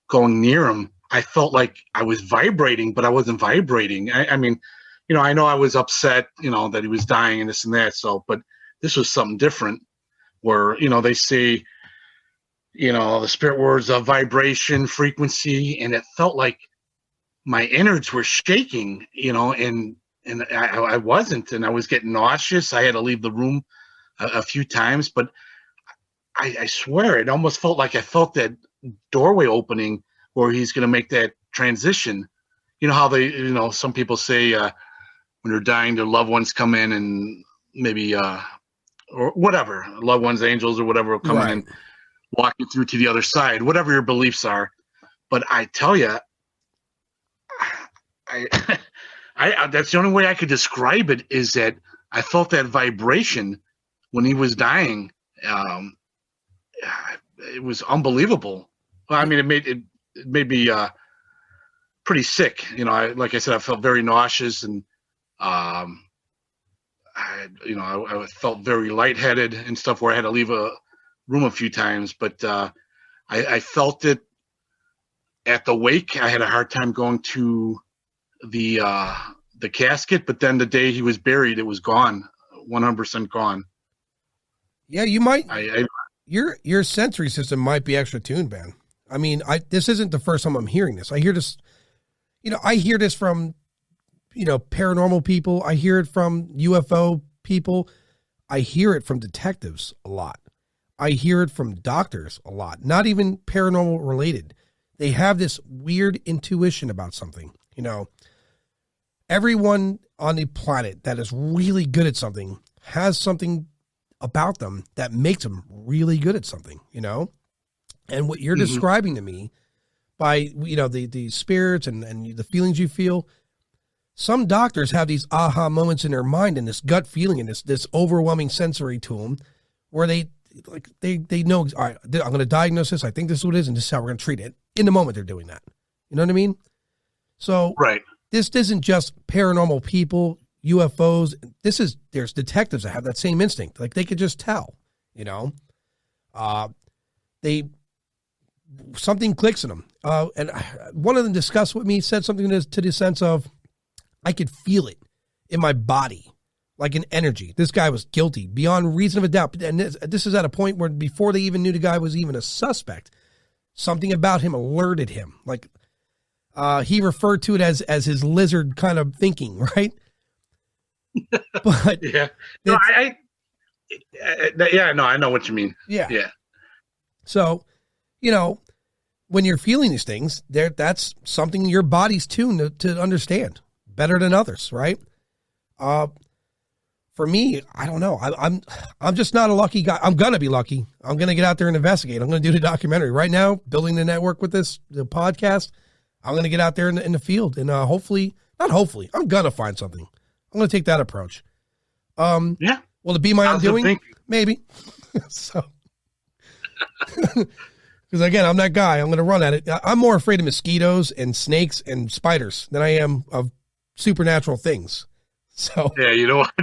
[SPEAKER 2] going near him. I felt like I was vibrating, but I wasn't vibrating. I mean, I know I was upset, that he was dying and this and that. So, but this was something different where, they say, the spirit words of vibration, frequency, and it felt like my innards were shaking, and I wasn't, and I was getting nauseous. I had to leave the room a few times, but I swear it almost felt like I felt that doorway opening where he's going to make that transition. You know how they, some people say when they're dying, their loved ones come in and maybe, or whatever, loved ones, angels or whatever will come in and walk you through to the other side, whatever your beliefs are. But I tell you, I that's the only way I could describe it, is that I felt that vibration when he was dying. It was unbelievable. I mean, it made me pretty sick. Like I said, I felt very nauseous, and I felt very lightheaded and stuff, where I had to leave a room a few times. But I felt it at the wake. I had a hard time going to the casket, but then the day he was buried, it was gone, 100% gone.
[SPEAKER 1] Yeah, you might. Your sensory system might be extra tuned, man. I mean, this isn't the first time I'm hearing this. I hear this, I hear this from, paranormal people. I hear it from UFO people. I hear it from detectives a lot. I hear it from doctors a lot, not even paranormal related. They have this weird intuition about something, Everyone on the planet that is really good at something has something about them that makes them really good at something, And what you're describing to me by, the spirits and the feelings you feel, some doctors have these aha moments in their mind and this gut feeling and this overwhelming sensory to them where they know, all right, I'm going to diagnose this. I think this is what it is. And this is how we're going to treat it. In the moment they're doing that. You know what I mean? So
[SPEAKER 2] right.
[SPEAKER 1] This isn't just paranormal people, UFOs. There's detectives that have that same instinct. Like they could just tell, something clicks in them. And one of them discussed with me, said something to the sense of, I could feel it in my body, like an energy. This guy was guilty beyond reason of a doubt. And this is at a point where before they even knew the guy was even a suspect, something about him alerted him. Like he referred to it as his lizard kind of thinking, right? But
[SPEAKER 2] yeah, no, I know what you mean.
[SPEAKER 1] Yeah.
[SPEAKER 2] Yeah.
[SPEAKER 1] So, when you're feeling these things, that's something your body's tuned to understand better than others, right? For me, I don't know. I'm just not a lucky guy. I'm gonna be lucky. I'm gonna get out there and investigate. I'm gonna do the documentary right now, building the network with the podcast. I'm gonna get out there in the field, and I'm gonna find something. I'm gonna take that approach.
[SPEAKER 2] Yeah.
[SPEAKER 1] Will it be my undoing? Maybe. So, because again, I'm that guy. I'm gonna run at it. I'm more afraid of mosquitoes and snakes and spiders than I am of supernatural things. So
[SPEAKER 2] yeah, you know what?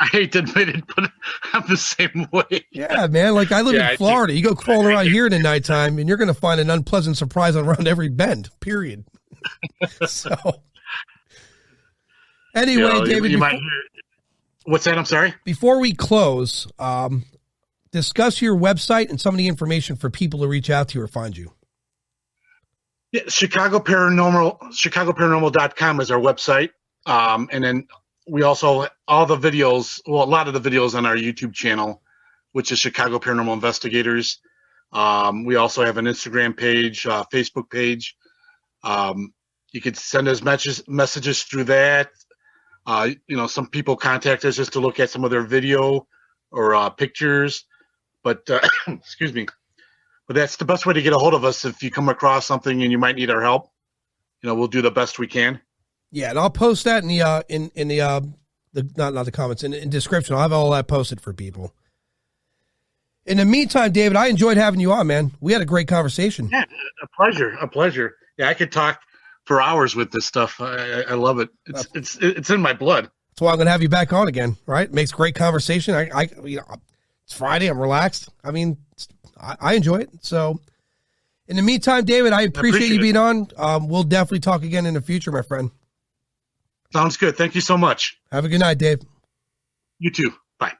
[SPEAKER 2] I hate to admit it, but I'm the same way.
[SPEAKER 1] Yeah, man. Like I live in Florida. You go crawling around here in the nighttime, and you're going to find an unpleasant surprise around every bend. Period. So, anyway, David,
[SPEAKER 2] what's that? I'm sorry.
[SPEAKER 1] Before we close, discuss your website and some of the information for people to reach out to you or find you. Yeah,
[SPEAKER 2] Chicago Paranormal, ChicagoParanormal.com is our website, and then we also all the videos, well, a lot of the videos on our YouTube channel, which is Chicago Paranormal Investigators. We also have an Instagram page, Facebook page. You could send us messages through that. Some people contact us just to look at some of their video or pictures, but excuse me. But that's the best way to get a hold of us. If you come across something and you might need our help, we'll do the best we can.
[SPEAKER 1] Yeah, and I'll post that in the not the comments, in description. I'll have all that posted for people. In the meantime, David, I enjoyed having you on, man. We had a great conversation.
[SPEAKER 2] Yeah, a pleasure. Yeah, I could talk for hours with this stuff. I love it. It's in my blood.
[SPEAKER 1] That's why I'm going to have you back on again, right? Makes great conversation. It's Friday. I'm relaxed. I mean, I enjoy it. So in the meantime, David, I appreciate you being on. We'll definitely talk again in the future, my friend.
[SPEAKER 2] Sounds good. Thank you so much.
[SPEAKER 1] Have a good night, Dave.
[SPEAKER 2] You too. Bye.